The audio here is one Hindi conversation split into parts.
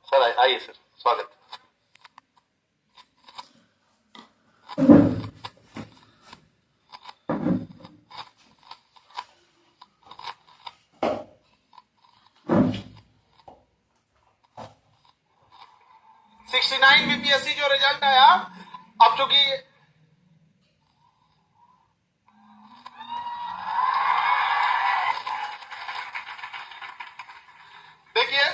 सर आइए सर, स्वागत। बीपीएससी जो रिजल्ट आया, अब चूंकि देखिए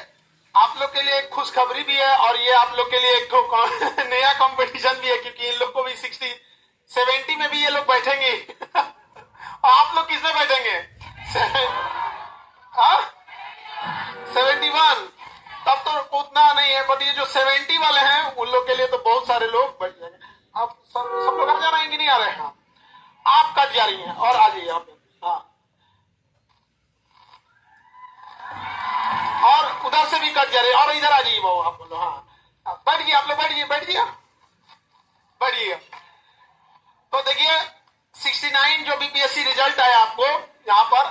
आप लोग के लिए एक खुशखबरी भी है और ये आप लोग के लिए एक नया कंपटीशन भी है, क्योंकि इन लोग को भी 60-70 में भी ये लोग बैठेंगे और आप लोग किसमें बैठेंगे? 71। तब तो उतना नहीं है, बट ये जो 70 वाले हैं उन लोग के लिए तो बहुत सारे लोग बैठ जाएंगे। आप सब लोग आ जा रहे हैं कि नहीं आ रहे हैं? आप कट जा रही हैं और आ जाइए यहाँ पे। हाँ, और उधर से भी कट जा रहे हैं और इधर आ जाइए बाबू, आप बोलो। हाँ, बैठ गए आप लोग, बैठिए बैठिए बैठिए। तो देखिए 69 जो बीपीएससी रिजल्ट आया आपको यहाँ पर,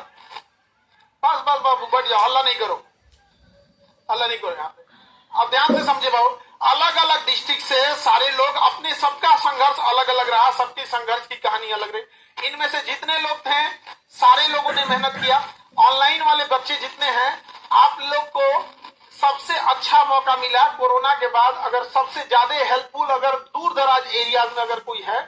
बस बस बाबू बैठ जाओ, हल्ला नहीं करो, हल्ला नहीं करो यहाँ पे। अब ध्यान से समझे बाबू, अलग अलग डिस्ट्रिक्ट से सारे लोग, अपने सबका संघर्ष अलग अलग रहा, सबकी संघर्ष की कहानी अलग रही। इनमें से जितने लोग थे सारे लोगों ने मेहनत किया। ऑनलाइन वाले बच्चे जितने हैं, आप लोग को सबसे अच्छा मौका मिला कोरोना के बाद। अगर सबसे ज्यादा हेल्पफुल अगर दूर दराज एरियाज में अगर कोई है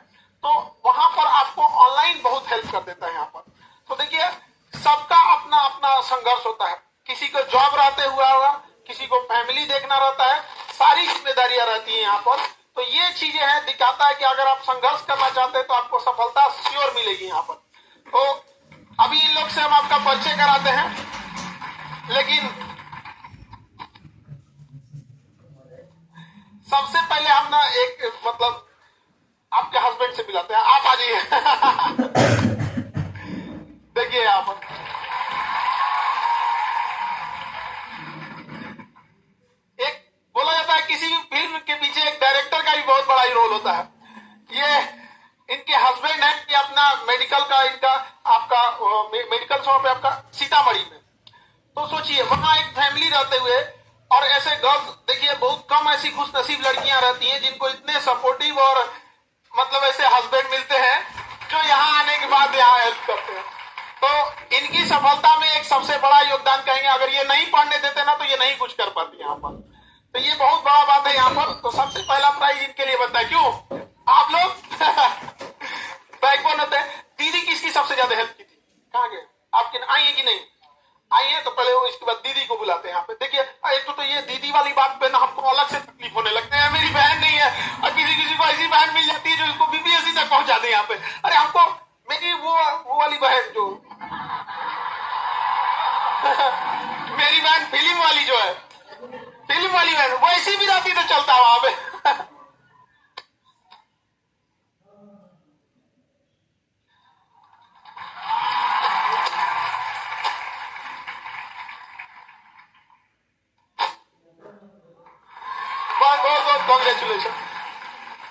तो वहां पर आपको ऑनलाइन बहुत हेल्प कर देता है यहाँ पर। तो देखिए सबका अपना अपना संघर्ष होता है, किसी को जॉब रहते हुआ होगा, किसी को फैमिली देखना रहता है, सारी जिम्मेदारियां रहती है यहाँ पर। तो ये चीजें हैं, दिखाता है कि अगर आप संघर्ष करना चाहते हैं तो आपको सफलता श्योर मिलेगी यहाँ पर। तो अभी इन लोग से हम आपका परिचय कराते हैं, लेकिन सबसे पहले हम ना एक मतलब आपके हस्बैंड से मिलाते हैं। आप आ जाइए देखिए यहाँ पर एक बोला जाता है किसी भी फिल्म के पीछे एक डायरेक्टर का भी बहुत बड़ा रोल होता है। ये इनके हस्बैंड है कि अपना मेडिकल का, इनका आपका मेडिकल शॉप है आपका सीतामढ़ी में। तो सोचिए वहां एक फैमिली रहते हुए, और ऐसे गर्ल्स देखिए बहुत कम ऐसी खुश नसीब लड़कियां रहती हैं जिनको इतने सपोर्टिव और मतलब ऐसे हस्बैंड मिलते हैं जो यहाँ आने के बाद यहाँ हेल्प करते हैं। तो इनकी सफलता में एक सबसे बड़ा योगदान कहेंगे, अगर ये नहीं पढ़ने देते ना तो ये नहीं कुछ कर पाती यहाँ पर। तो ये बहुत बड़ा बात है यहाँ पर। तो सबसे पहला प्राइज इनके लिए बनता है। क्यों? आप लोग बैकबोन होते हैं। दीदी किसकी सबसे ज्यादा हेल्प की थी? कहाँ गए? आपके आई है कि नहीं आई है? तो पहले वो इसके बाद दीदी को बुलाते हैं यहाँ पे। देखिए एक तो ये दीदी वाली बात पे ना हमको अलग से तकलीफ होने लगते हैं। मेरी बहन नहीं है और किसी किसी को ऐसी बहन मिल जाती है जो इसको बीपीएससी तक पहुंचा दे यहाँ पे। अरे हमको मेरी वो वाली बहन जो मेरी बहन फिल्म वाली जो है, फिल्म वाली बहन वो ऐसी भी रहती तो चलता वहां पे बहुत बहुत बहुत कॉन्ग्रेचुलेशन।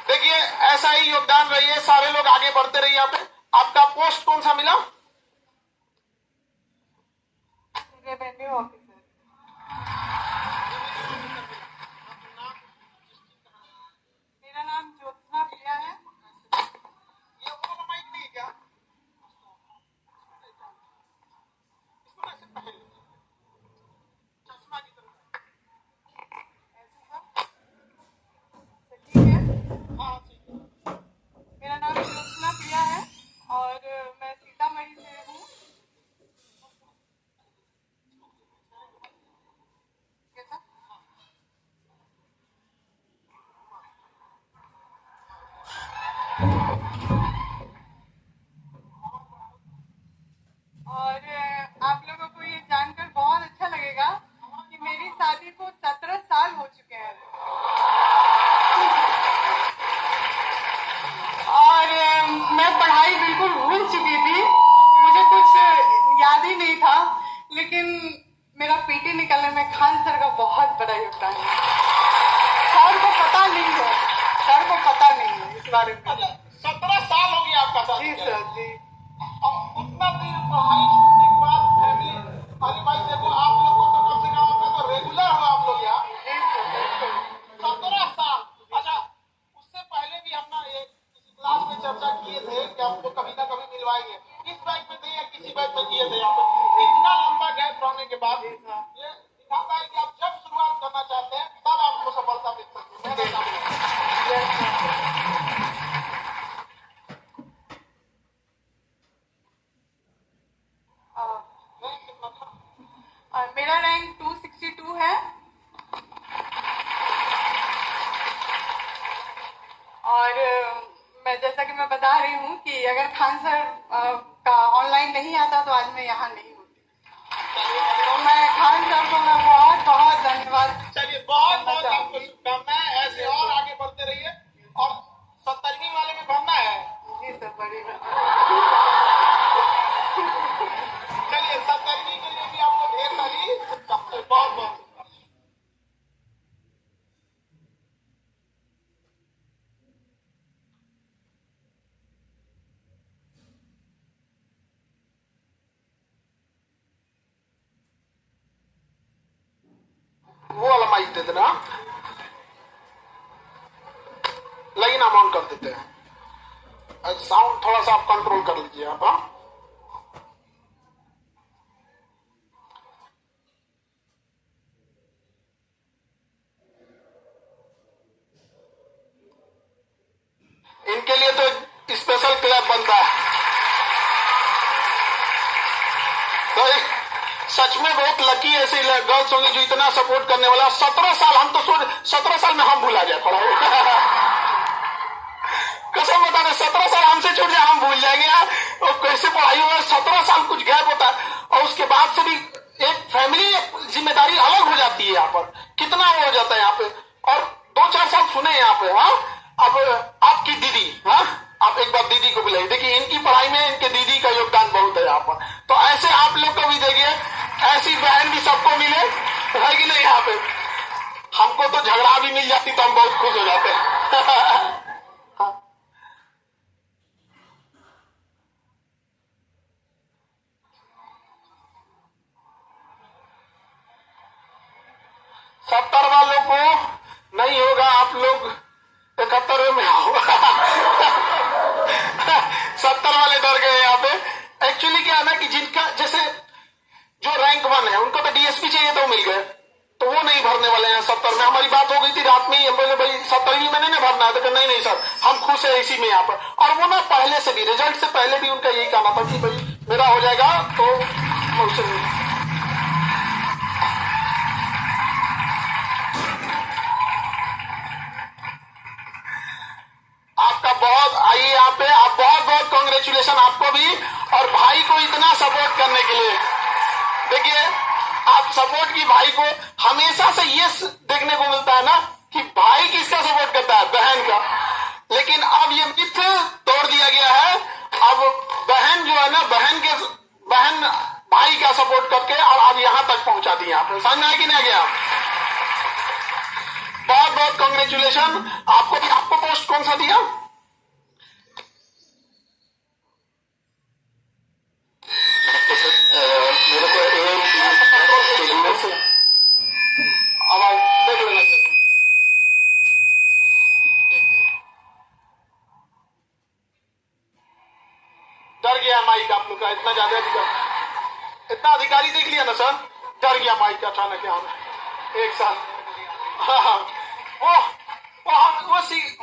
देखिए ऐसा ही योगदान रहिए, सारे लोग आगे बढ़ते रहिए। यहाँ पे आपका पोस्ट कौन सा मिला? Revenue officer. मेरा नाम ज्योत्सना प्रिया है। ये वो माइक नहीं है क्या? इसको ऐसे पहन लो, चश्मा की तरह। ठीक है, हाँ ठीक है। मेरा नाम ज्योत्सना प्रिया है और मैं सीतामढ़ी से हूँ। कैसा? और आप लोगों को ये जानकर बहुत अच्छा लगेगा कि मेरी शादी को 17 साल हो चुके हैं और मैं पढ़ाई बिल्कुल भूल चुकी थी, मुझे कुछ याद ही नहीं था। लेकिन मेरा पीटी निकलने में खान सर का बहुत बड़ा योगदान है। सर को पता नहीं है, सर को पता नहीं है इस बारे में। 17 साल हो गया आपका साथ? जी सर जी। और उतना दिन पढ़ाई छूटने के बाद फैमिली, अरे भाई देखो आप लोग को तो कम से कम आपका तो रेगुलर हो आप लोग यहाँ। जी सर। अगर खान सर का ऑनलाइन नहीं आता तो आज मैं यहाँ नहीं होती। तो मैं खान सर को मैं बहुत बहुत धन्यवाद। चलिए बहुत बहुत आपको शुभकामनाएं, ऐसे और आगे बढ़ते रहिए। और 70वीं वाले में भरना है। जी सर, बड़ी चलिए 70वीं के लिए भी आपको ढेर सारी शुभकामनाएं, बहुत बहुत। वो वाला माइक दे देना, लाइन ऑन कर देते हैं। साउंड थोड़ा सा आप कंट्रोल कर लीजिए आप। हाँ, इनके लिए तो स्पेशल क्लब बनता है। तो सच में बहुत लकी ऐसे गर्ल्स होंगे जो इतना सपोर्ट करने वाला। 17 साल हम तो सोच 17 साल में हम भूला जाए थोड़ा। कसम बता दे, 17 साल हमसे छूट जाए हम भूल जाएंगे यार। और कैसे पढ़ाई हुआ, 17 साल कुछ गैप होता है और उसके बाद से भी एक फैमिली जिम्मेदारी अलग हो जाती है। यहाँ पर कितना वो हो जाता है यहाँ पे। और 2-4 साल सुने यहाँ पे। हाँ, अब आपकी दीदी, हाँ, आप एक बार दीदी को बुलाइए। देखिए इनकी पढ़ाई में इनके दीदी का योगदान बहुत है यहाँ पर। तो ऐसे आप लोग को भी देखिए, ऐसी बहन भी सबको मिले, है कि नहीं। यहाँ पे हमको तो झगड़ा भी मिल जाती तो हम बहुत खुश हो जाते हैं। हाँ। 70 वालों को नहीं होगा, आप लोग 71 में आओ। 70 वाले डर गए यहाँ पे। एक्चुअली क्या है ना कि जिनका जैसे जो रैंक 1 है उनको तो डीएसपी चाहिए तो मिल गए, तो वो नहीं भरने वाले हैं 70 में। हमारी बात हो गई थी रात में ही, हम बोले भाई 70वीं में नहीं भरना है। तो नहीं नहीं सर, हम खुश है इसी में यहाँ पर। और वो ना पहले से भी, रिजल्ट से पहले भी उनका यही कहना था कि भाई मेरा हो जाएगा तो उससे आपका बहुत आइए यहाँ पे। आप बहुत बहुत कांग्रेचुलेशन आपको भी और भाई को इतना सपोर्ट करने के लिए। देखिए आप सपोर्ट की भाई को हमेशा से ये देखने को मिलता है ना कि भाई किसका सपोर्ट करता है, बहन का। लेकिन अब ये मिथ तोड़ दिया गया है। अब बहन जो है ना, बहन भाई का सपोर्ट करके और अब यहां तक पहुंचा दी। आपने समझ में आया कि नहीं गया। बहुत बहुत कांग्रेचुलेशन आपको भी। आपको पोस्ट कौन सा दिया? मेरे को आवाज देख लेना। डर गया माइक आप लोग का, इतना ज्यादा अधिकारी, इतना अधिकारी देख लिया ना सर, डर गया माइक अचानक यहाँ एक साथ। हाँ, वो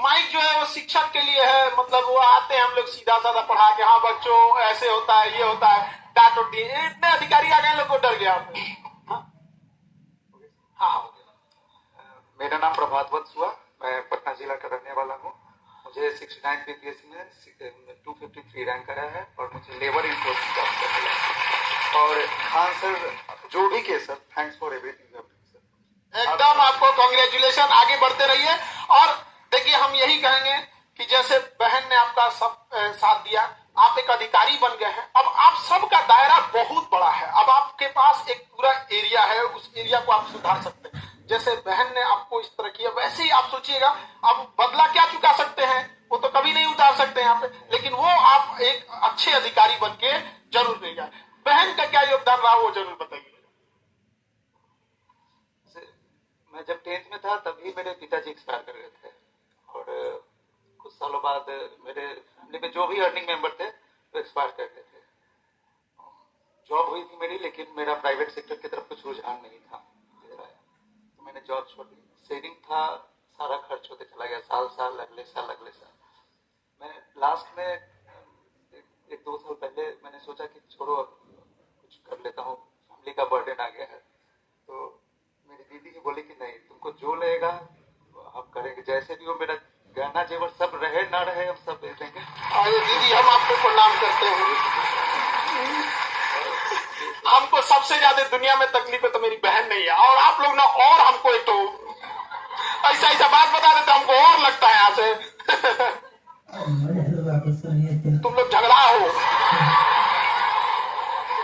माइक जो है वो शिक्षक के लिए है। मतलब वो आते हैं हम लोग सीधा साधा पढ़ा के, हाँ बच्चों ऐसे होता है, ये होता है, डांट उठती है। इतने अधिकारी आ गए, लोग को डर गया। हाँ, मेरा नाम प्रभात वत्स हुआ, मैं पटना जिला का रहने वाला हूँ। मुझे 69 बीपीएससी में 253 रैंक आया है और मुझे लेबर इंफोर्समेंट जॉब करना है। और खान सर जो भी के sir, thanks for everything sir. एकदम आपको कांग्रेचुलेशन, आगे बढ़ते रहिए। और देखिए हम यही कहेंगे कि जैसे बहन ने आपका सब साथ दिया, आप एक अधिकारी बन गए हैं। अब आप सबका दायरा बहुत बड़ा है। अब आपके पास एक पूरा एरिया है, उस एरिया को आप सुधार सकते हैं। जैसे बहन ने आपको इस तरह किया, वैसे ही आप सोचिएगा। अब बदला क्या चुका सकते हैं, वो तो कभी नहीं उतार सकते यहाँ पे, लेकिन वो आप एक अच्छे अधिकारी बन के जरूर देगा। बहन का क्या योगदान रहा वो जरूर बताइए। मैं जब 10th में था तभी मेरे पिताजी एक्सपायर कर गए थे और कुछ सालों बाद मेरे फैमिली में जो भी अर्निंग मेंबर थे वो एक्सपायर कर गए थे। जॉब हुई थी मेरी, लेकिन मेरा प्राइवेट सेक्टर की तरफ कुछ रुझान नहीं था। तो मैंने जॉब छोड़ दी। सेविंग था, सारा खर्च होते चला गया, साल अगले साल। मैं लास्ट में एक 2 साल पहले मैंने सोचा कि छोड़ो अब कुछ कर लेता हूँ, फैमिली का बर्डन आ गया है। तो मेरी दीदी ही बोली कि नहीं, तुमको जो लगेगा आप करेंगे, जैसे भी हो मेरा गहना जेवर सब रहे ना रहे हम सब दे देंगे। अरे दीदी हम आपको प्रणाम करते हैं। हमको सबसे ज्यादा दुनिया में तकलीफ है तो मेरी बहन नहीं है, और आप लोग ना और हमको एक तो ऐसा ऐसा बात बता देते हमको और लगता है यहाँ से तुम लोग झगड़ा हो।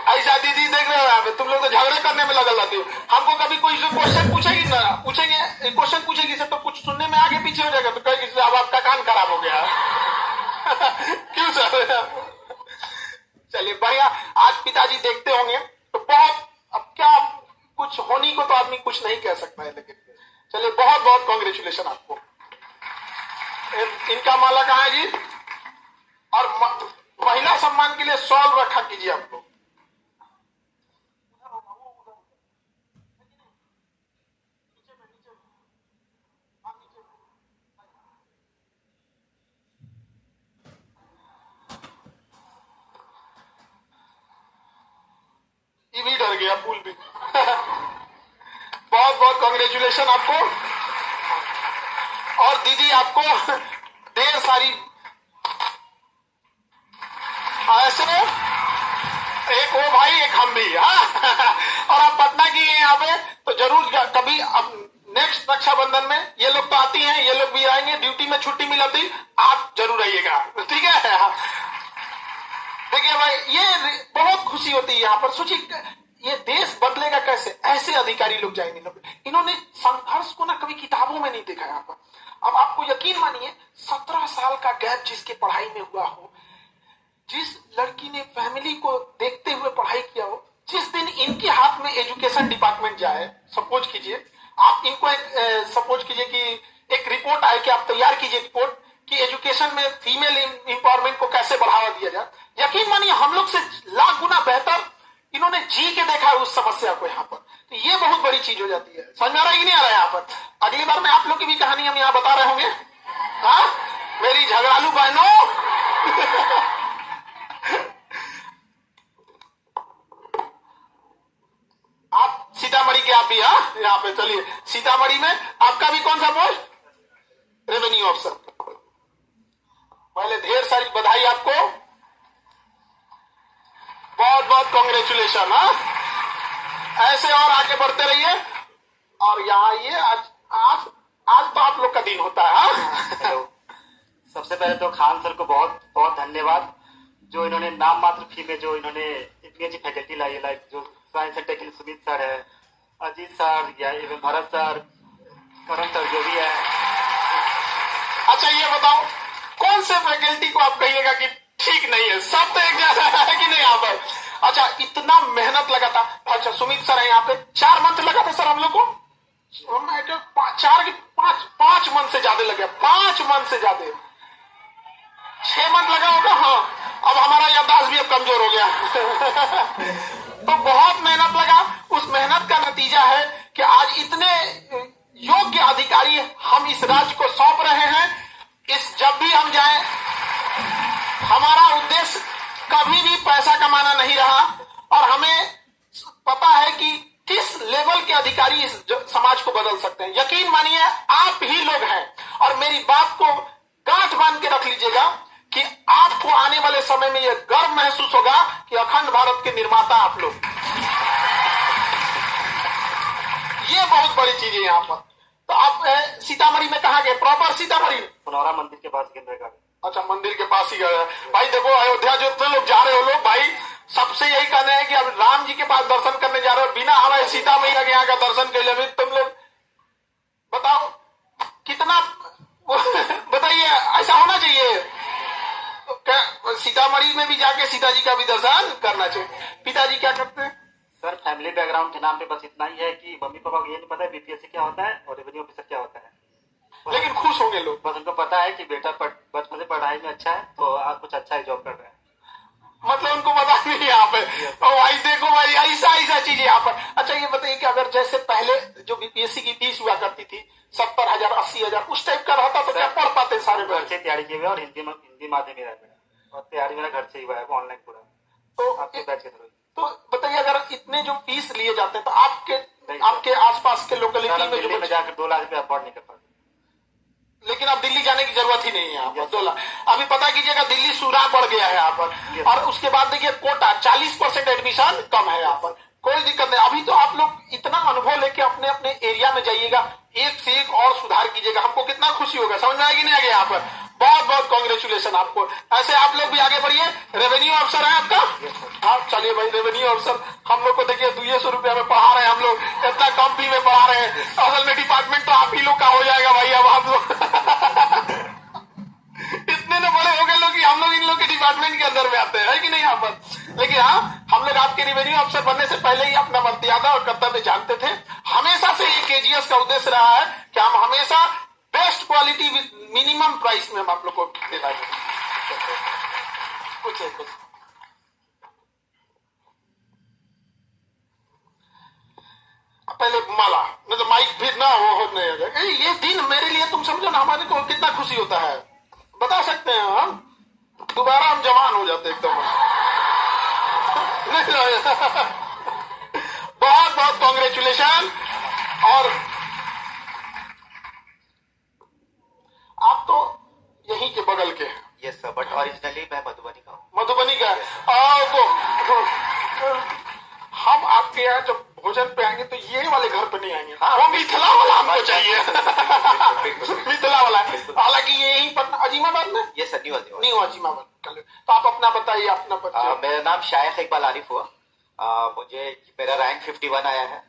ऐसा दीदी देख रहे हो यहाँ पे तुम लोग तो झगड़े करने में लगल रहती हो। हमको कभी कोई क्वेश्चन पूछेगी ना, पूछेंगे क्वेश्चन पूछेगी से तो कुछ सुनने में आगे पीछे हो जाएगा तो कहेगी अब आपका कान खराब हो गया क्यों सर? चलिए बढ़िया। आज पिताजी देखते होंगे तो बहुत, अब क्या कुछ होनी को तो आदमी कुछ नहीं कह सकता है, लेकिन चलिए बहुत बहुत कॉन्ग्रेचुलेशन आपको। इनका माला कहाँ है जी? और महिला सम्मान के लिए शॉल रखा कीजिए आप लोग। ये भी डर गया फूल भी बहुत बहुत कॉन्ग्रेचुलेशन आपको। और दीदी आपको ढेर सारी ऐसे, एक वो भाई एक हम भी, और आप पटना की हैं यहाँ पे तो जरूर कभी अब नेक्स्ट रक्षाबंधन में ये लोग तो आती हैं, ये लोग भी आएंगे, ड्यूटी में छुट्टी मिलती आप जरूर आइएगा, ठीक है? देखिए भाई ये बहुत खुशी होती है यहाँ पर। सोचिए ये देश बदलेगा कैसे, ऐसे अधिकारी लोग जाएंगे। इन्होंने संघर्ष को ना कभी किताबों में नहीं देखा यहाँ पर। अब आपको यकीन मानिए 17 साल का गैप जिसके पढ़ाई में हुआ हो, जिस लड़की ने फैमिली को देखते हुए पढ़ाई किया हो, जिस दिन इनके हाथ में एजुकेशन डिपार्टमेंट जाए, सपोज कीजिए आप इनको एक सपोज कीजिए कि एक रिपोर्ट आए कि आप तैयार कीजिए रिपोर्ट कि एजुकेशन में फीमेल एम्पावरमेंट को कैसे बढ़ावा दिया जाए। यकीन मानिए हम लोग से लाख गुना बेहतर इन्होंने जी के देखा है उस समस्या को यहाँ पर। तो ये बहुत बड़ी चीज हो जाती है। समझ में आ रहा है कि नहीं आ रहा है यहाँ पर? अगली बार में आप लोग की भी कहानी हम यहाँ बता रहे होंगे। हाँ मेरी झगड़ालू बहनों आप सीतामढ़ी के आप भी, हाँ यहाँ पे चलिए सीतामढ़ी में आपका भी कौन सा पोस्ट? Revenue officer. पहले ढेर सारी बधाई आपको, बहुत बहुत कॉन्ग्रेचुलेशन। हाँ ऐसे और आगे बढ़ते रहिए और यहाँ आइए। आज आज आज तो आप लोग का दिन होता है। हाँ सबसे पहले तो खान सर को बहुत बहुत धन्यवाद जो इन्होंने नाम मात्र फी में जो इन्होंने इतनी अच्छी फैकल्टी लाई है। लाइक जो science and tech Sumit sir है, अजीत सर या एवं भरत सर, करण सर जो भी है। अच्छा ये बताओ कौन से फैकल्टी को आप कहिएगा कि ठीक नहीं है? सब तो एक जैसा है कि नहीं यहाँ पर? अच्छा इतना मेहनत लगा था। अच्छा सुमित सर है यहाँ पे, 4 मंथ लगा था सर हम लोग को। 5 मंथ से ज्यादा लगे, 5 मंथ से ज्यादा, 6 मंथ लगा होगा। हाँ अब हमारा याददाश्त भी अब कमजोर हो गया तो बहुत मेहनत लगा। उस मेहनत का नतीजा है कि आज इतने योग्य अधिकारी हम इस राज्य को सौंप रहे हैं। इस जब भी हम जाएं हमारा उद्देश्य कभी भी पैसा कमाना नहीं रहा और हमें पता है कि किस लेवल के अधिकारी इस समाज को बदल सकते हैं। यकीन मानिए आप ही लोग हैं और मेरी बात को गांठ बांध के रख लीजिएगा कि आपको आने वाले समय में यह गर्व महसूस होगा कि अखंड भारत के निर्माता आप लोग। ये बहुत बड़ी चीज है यहाँ पर। तो आप सीतामढ़ी में कहाँ गए? प्रॉपर सीतामढ़ी पुनौरा मंदिर के पास केंद्र। अच्छा मंदिर के पास ही गए भाई। देखो अयोध्या जो इतने लोग जा रहे हो लोग भाई, सबसे यही कहना है कि अब राम जी के पास दर्शन करने जा रहे हो, बिना हमारे सीता मैया के यहाँ का दर्शन के लिए तुम लोग बताओ कितना बताइए ऐसा होना चाहिए। तो सीतामढ़ी में भी जाके सीता जी का भी दर्शन करना चाहिए। पिताजी क्या करते हैं? सर फैमिली बैकग्राउंड के नाम पे बस इतना ही है कि मम्मी पापा को ये नहीं पता है बीपीएससी क्या होता है और रेवेन्यू ऑफिसर क्या होता है। लेकिन खुश होंगे लोग, बस उनको पता है कि बेटा बचपन से पढ़ाई में अच्छा है तो आज कुछ अच्छा ही जॉब कर रहा है। मतलब उनको पता नहीं यहाँ पे। तो भाई देखो भाई ऐसा ऐसा चीज यहाँ पर। अच्छा ये बताइए कि अगर जैसे पहले जो बीपीएससी की फीस हुआ करती थी 70,000 80,000 उस टाइप का रहता तो क्या पढ़ पाते सारे घर से तैयारी किए हुए और हिंदी माध्यम ही रहा और तैयारी मेरा घर से ही हुआ है ऑनलाइन पूरा। तो आपके बैच के थ्रू। तो बताइए अगर इतने जो फीस लिए जाते हैं तो आपके आसपास के लोकेलिटी में जो जाकर 2 लाख रुपया अफोर्ड नहीं कर पाते। लेकिन अब दिल्ली जाने की जरूरत ही नहीं है यहाँ पर 2 लाख। अभी पता कीजिएगा दिल्ली सुराह बढ़ गया है यहाँ पर। और उसके बाद देखिए कोटा 40% एडमिशन कम है यहाँ पर, कोई दिक्कत नहीं। अभी तो आप लोग इतना अनुभव लेके अपने अपने एरिया में जाइएगा, एक से एक और सुधार कीजिएगा, हमको कितना खुशी होगा। समझ में आएगी नहीं आगे यहाँ पर? बहुत बहुत कॉन्ग्रेचुलेशन आपको। ऐसे आप लोग भी आगे बढ़िए। रेवेन्यू अफसर है आपका? हाँ चलिए भाई, रेवेन्यू अफसर हम लोग को देखिए 200 रुपया में पढ़ा रहे हैं हम लोग, इतना कम फी में पढ़ा रहे हैं। असल में डिपार्टमेंट तो आप ही लोग का हो जाएगा भाई। अब हम लोग इतने न बड़े हो गए लोग कि हम लोग इन लोग के डिपार्टमेंट के अंदर में आते हैं कि नहीं यहाँ पर। लेकिन हाँ, हम लोग आपके रेवेन्यू अफसर बनने से पहले ही अपना मर्यादा और कर्तव्य जानते थे। हमेशा से ये केजीएस का उद्देश्य रहा है कि हम हमेशा best quality with minimum price में हम आप लोग को दिलाएंगे। कुछ पहले माला नहीं तो माइक फिर ना वो नहीं होगा। ये दिन मेरे लिए तुम समझो ना, हमारे को कितना खुशी होता है, बता सकते हैं हम। दोबारा हम जवान हो जाते एकदम। बहुत बहुत कॉन्ग्रेचुलेशन। और आप तो यहीं के बगल के हैं। यस सर, बट ओरिजिनली मैं मधुबनी का हूँ। मधुबनी का तो हम आपके यहाँ जब भोजन पे आएंगे तो ये वाले घर पे नहीं आएंगे। वो मिथिला वाला हमको चाहिए। मिथिला वाला। हालांकि ये यहीं पर अजीमाबाद में। ये सर नहीं अजीमाबाद। तो आप अपना बताइए, अपना बताइए। मेरा नाम शायख इकबाल आरिफ हुआ। मुझे मेरा रैंक 51 आया है।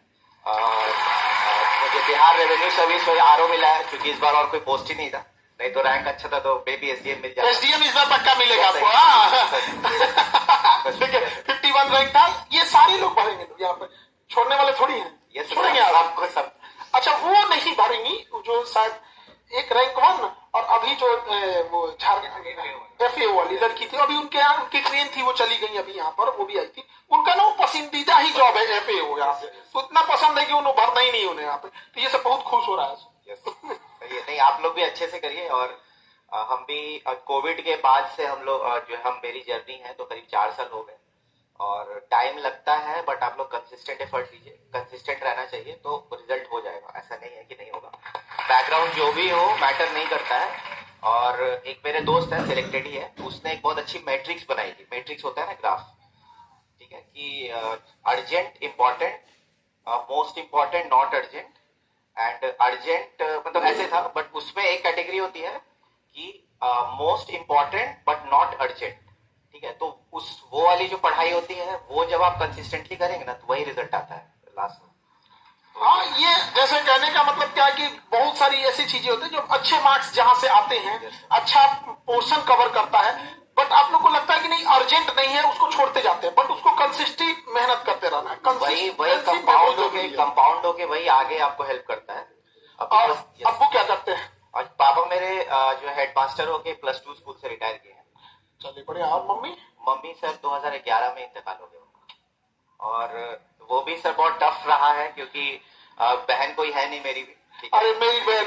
मुझे बिहार रेवेन्यू सर्विस में आरओ मिला है, क्योंकि इस बार और कोई पोस्ट ही नहीं था। नहीं तो रैंक अच्छा था तो बेबी एसडीएम मिल जाता। एसडीएम इस बार पक्का मिलेगा आपको। देखिए 51 रैंक था। ये सारे लोग भरेंगे यहाँ पे, छोड़ने वाले थोड़ी हैं। ये छोड़ेंगे आपको सब। अच्छा वो नहीं भरेंगी जो शायद एक रैंक 1 और अभी जो वो झारखंड एफएओ वाली लड़की थी, अभी उनके यहाँ उनकी ट्रेन थी, वो चली गई अभी यहाँ पर, वो भी आई थी। उनका ना पसंदीदा ही जॉब है एफएओ यहाँ से, तो इतना पसंद है कि उन्हें भरना ही नहीं उन्हें यहाँ पे। तो ये सब बहुत खुश हो रहा है। ये नहीं, आप लोग भी अच्छे से करिए। और हम भी कोविड के बाद से हम लोग जो हम मेरी जर्नी है तो करीब 4 साल हो गए, और टाइम लगता है, बट आप लोग कंसिस्टेंट एफर्ट लीजिए, कंसिस्टेंट रहना चाहिए तो रिजल्ट हो जाएगा। ऐसा नहीं है कि नहीं होगा। बैकग्राउंड जो भी हो मैटर नहीं करता है। और एक मेरे दोस्त है, सिलेक्टेड ही है, उसने एक बहुत अच्छी मैट्रिक्स बनाई थी। मैट्रिक्स होता है ना ग्राफ, ठीक है, कि urgent important, most important not urgent, and urgent मतलब ऐसे था। बट उसमें एक कैटेगरी होती है कि most important but not urgent, ठीक है। तो वो वाली जो पढ़ाई होती है वो जब आप कंसिस्टेंटली करेंगे ना तो वही रिजल्ट आता है लास्ट में। हाँ, ये जैसे कहने का मतलब क्या है कि बहुत सारी ऐसी चीजें होती है जो अच्छे मार्क्स जहां से आते हैं, अच्छा पोर्शन कवर करता है, बट आप लोग को लगता है कि नहीं अर्जेंट नहीं है, उसको छोड़ते जाते हैं। बट उसको कंसिस्टेंट मेहनत करते रहना है। वही कंपाउंड होके वही आगे आपको हेल्प करता है। और अब्बू क्या करते हैं? और पापा मेरे जो हेडमास्टर होके +2 स्कूल से रिटायर किए हैं। चलिए बढ़िया। और मम्मी? मम्मी सर 2011 में इंतकाल हो गया उनका, और वो भी सर बहुत टफ रहा है, क्योंकि बहन कोई है नहीं मेरी भी। अरे मेरी बहन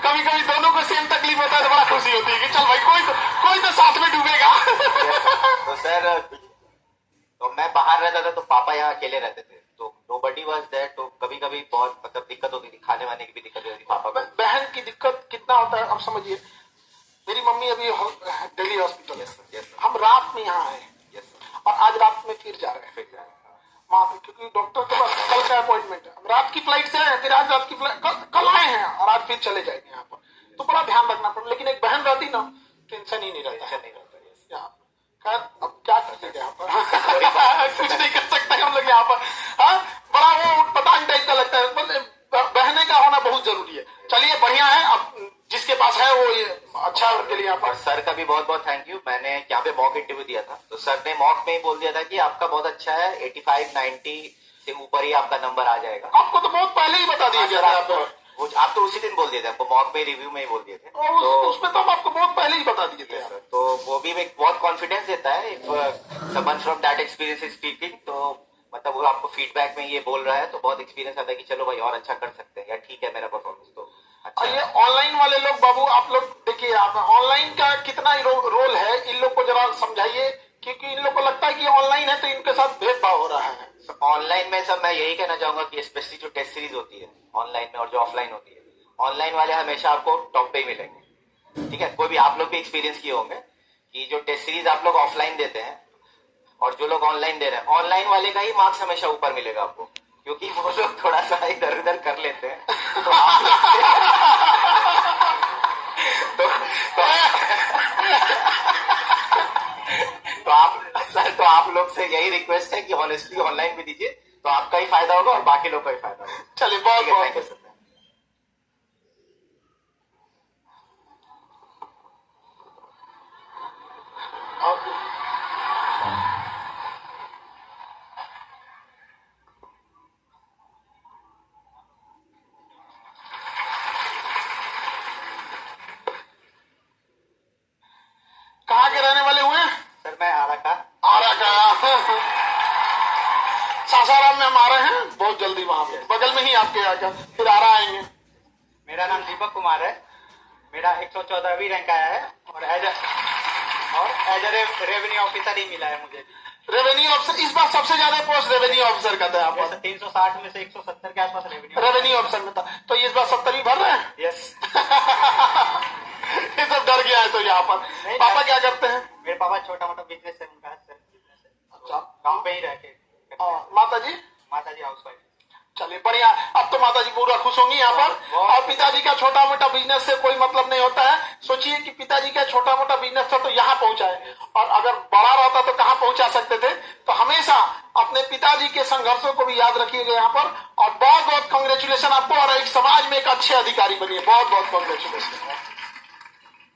कभी कभी दोनों को सेम तकलीफ होता है तो बड़ा खुशी होती है कि चल भाई कोई तो साथ में डूबेगा। तो सर तो मैं बाहर रहता था तो पापा यहाँ अकेले रहते थे, तो नोबडी वाज देयर। तो कभी कभी बहुत मतलब दिक्कत होती थी, खाने वाने की भी दिक्कत होती थी पापा को। बहन की दिक्कत कितना होता है अब समझिए। मेरी मम्मी अभी दिल्ली हॉस्पिटल है, हम रात में यहाँ आए और आज रात में फिर जा रहे हैं वहां पे, क्योंकि डॉक्टर के पास कल का अपॉइंटमेंट है। हम रात की फ्लाइट से आए, फिर आज रात की फ्लाइट, कल आए हैं और आज फिर चले जाएंगे यहाँ पर। तो बड़ा ध्यान रखना पड़ता। लेकिन एक बहन रहती ना, टेंशन ही नहीं रहता। खैर अब क्या करते यहाँ पर कुछ नहीं कर सकते हम लोग यहाँ पर। हाँ, बड़ा वो पतांग टाइप का लगता है। बहने का होना बहुत जरूरी है। चलिए बढ़िया है, अब जिसके पास है वो ये अच्छा उनके लिए यहाँ पर। सर का भी बहुत बहुत थैंक यू। मैंने यहाँ पे मॉक इंटरव्यू दिया था तो सर ने मॉक में ही बोल दिया था कि आपका बहुत अच्छा है, 85-90 से ऊपर ही आपका नंबर आ जाएगा। आपको तो बहुत पहले ही बता दिया गया था। आप तो उसी दिन बोल दिए थे, आपको मॉक में रिव्यू में ही बोल दिए थे। तो उसमें तो हम आपको बहुत पहले ही बता दिए थे। तो वो भी एक बहुत कॉन्फिडेंस देता है। If someone from that experience is speaking, तो मतलब वो आपको फीडबैक में ये बोल रहा है तो बहुत एक्सपीरियंस आता है कि चलो भाई और अच्छा कर सकते हैं, या ठीक है मेरा परफॉर्मेंस तो अच्छा। ये ऑनलाइन वाले लोग बाबू, आप लोग देखिए, आप ऑनलाइन का कितना रोल है, इन लोग को जरा समझाइए क्योंकि इन लोग को लगता है कि ऑनलाइन है तो इनके साथ भेदभाव हो रहा है। ऑनलाइन में सब मैं यही कहना चाहूंगा कि स्पेशली जो टेस्ट सीरीज होती है ऑनलाइन में और जो ऑफलाइन होती है, ऑनलाइन वाले हमेशा आपको टॉप पे ही मिलेंगे। ठीक है, कोई भी आप लोग भी एक्सपीरियंस किए होंगे कि जो टेस्ट सीरीज आप लोग ऑफलाइन देते हैं और जो लोग ऑनलाइन दे रहे हैं, ऑनलाइन वाले का ही मार्क्स हमेशा ऊपर मिलेगा आपको, क्योंकि वो लोग थोड़ा सा इधर उधर कर लेते हैं। तो आप तो आप लोग से यही रिक्वेस्ट है कि ऑनेस्टली ऑनलाइन भी दीजिए, तो आपका ही फायदा होगा और बाकी लोग का ही फायदा होगा। चलिए बहुत थैंक यू बहुत सर। कहाँ के रहने वाले हुए? सर मैं आरा का। आरा का। सासाराम में हम आ रहे हैं बहुत जल्दी, वहां पे बगल में ही आपके आकर फिर आरा आएंगे। मेरा नाम दीपक कुमार है, मेरा 114वीं रैंक आया है और एज ए रेवेन्यू ऑफिसर ही मिला है मुझे। रेवेन्यू ऑफिसर इस बार सबसे ज्यादा पोस्ट रेवेन्यू ऑफिसर का था आपका। 360 में से 170 के आसपास रेवेन्यू ऑफिसर में था, तो इस बार 70 भर रहे हैं। यस। ये सब डर गया है तो यहाँ पर। पापा क्या करते हैं? मेरे पापा छोटा मोटा बिजनेस है उनका, अच्छा। गाँव पे ही रह के। माता जी? माता जी हाउस वाइफ। चलिए बढ़िया, अब तो माता जी पूरा खुश होंगी यहाँ पर। और पिताजी का छोटा मोटा बिजनेस से कोई मतलब नहीं होता है। सोचिए कि पिताजी का छोटा मोटा बिजनेस था तो यहाँ पहुंचा है, और अगर बड़ा रहता तो कहाँ पहुंचा सकते थे। तो हमेशा अपने पिताजी के संघर्षों को भी याद रखिएगा यहाँ पर। और बहुत बहुत कांग्रेचुलेशन आपको, और एक समाज में एक अच्छे अधिकारी बनिए। बहुत बहुत कांग्रेचुलेशन।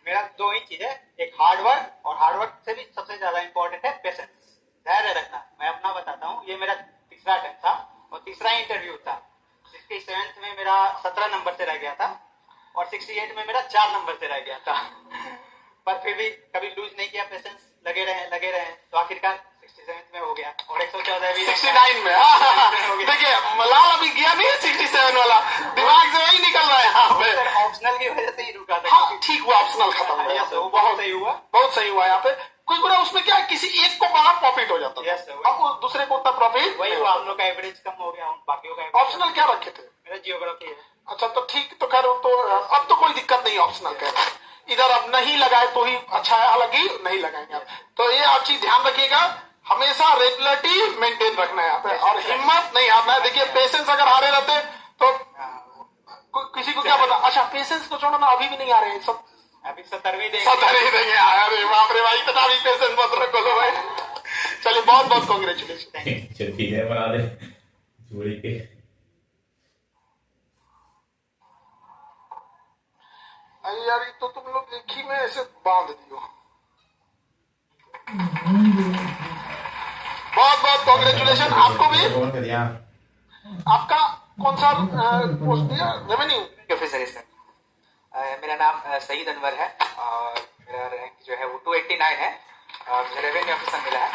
मेरा दो ही चीज है, एक हार्डवर्क, और हार्डवर्क से भी सबसे ज्यादा इंपॉर्टेंट है पेशेंस, धैर्य रखना। मैं अपना बताता हूँ, ये मेरा तीसरा अटेम्प्ट था और तीसरा इंटरव्यू था। 67 में मेरा 17 नंबर से रह गया था और 68 में मेरा 4 नंबर से रह गया था। पर फिर भी कभी लूज नहीं किया, पेशेंस लगे रहे तो आखिरकार 67 में हो गया और 114 69 में। देखिए मलाल अभी गया नहीं है 67 वाला, दिमाग से वही निकल रहा है यहाँ पे। ऑप्शनल की वजह से ही रुका था। हाँ ठीक हुआ, ऑप्शनल खत्म हो गया, बहुत सही हुआ, बहुत सही हुआ। यहाँ पे कोई बुरा उसमें क्या, किसी एक को बड़ा प्रॉफिट हो जाता है, Yes, sir. अब दूसरे को उतना प्रॉफिट वही हुआ। हम लोग का एवरेज कम हो गया, बाकियों का average- ऑप्शनल क्या रखे थे? मेरा जियोग्राफी है। अच्छा तो ठीक, तो खैर तो अब तो कोई दिक्कत नहीं, ऑप्शनल कह रहे हैं। इधर अब नहीं लगाए तो ही अच्छा है, हालांकि नहीं लगाएंगे आप। तो ये आप चीज ध्यान रखिएगा, हमेशा रेगुलरिटी मेंटेन रखना है यहाँ पे, और हिम्मत नहीं हारना है। देखिए पेशेंस अगर हारे रहते तो किसी को क्या पता। अच्छा पेशेंस को छोड़ो ना, अभी भी नहीं आ रहे हैं सब। अभी 70वीं देंगे। 70 देंगे। अरे बाप रे भाई, इतना भी पेशेंस मत रखो लो भाई। चलिए बहुत बहुत कांग्रेचुलेशन। चल ठीक है, बना दे जोड़ी के। अरे यार ये तो तुम लोग एक ही में ऐसे बांध दियो। बहुत बहुत कांग्रेचुलेशन आपको भी। फोन कर दिया। आपका कौन सा पोस्ट दिया? Revenue officer sir. मेरा नाम सईद अनवर है और मेरा रैंक जो है वो 289 है और मुझे रेवेन्यू ऑफिसर मिला है।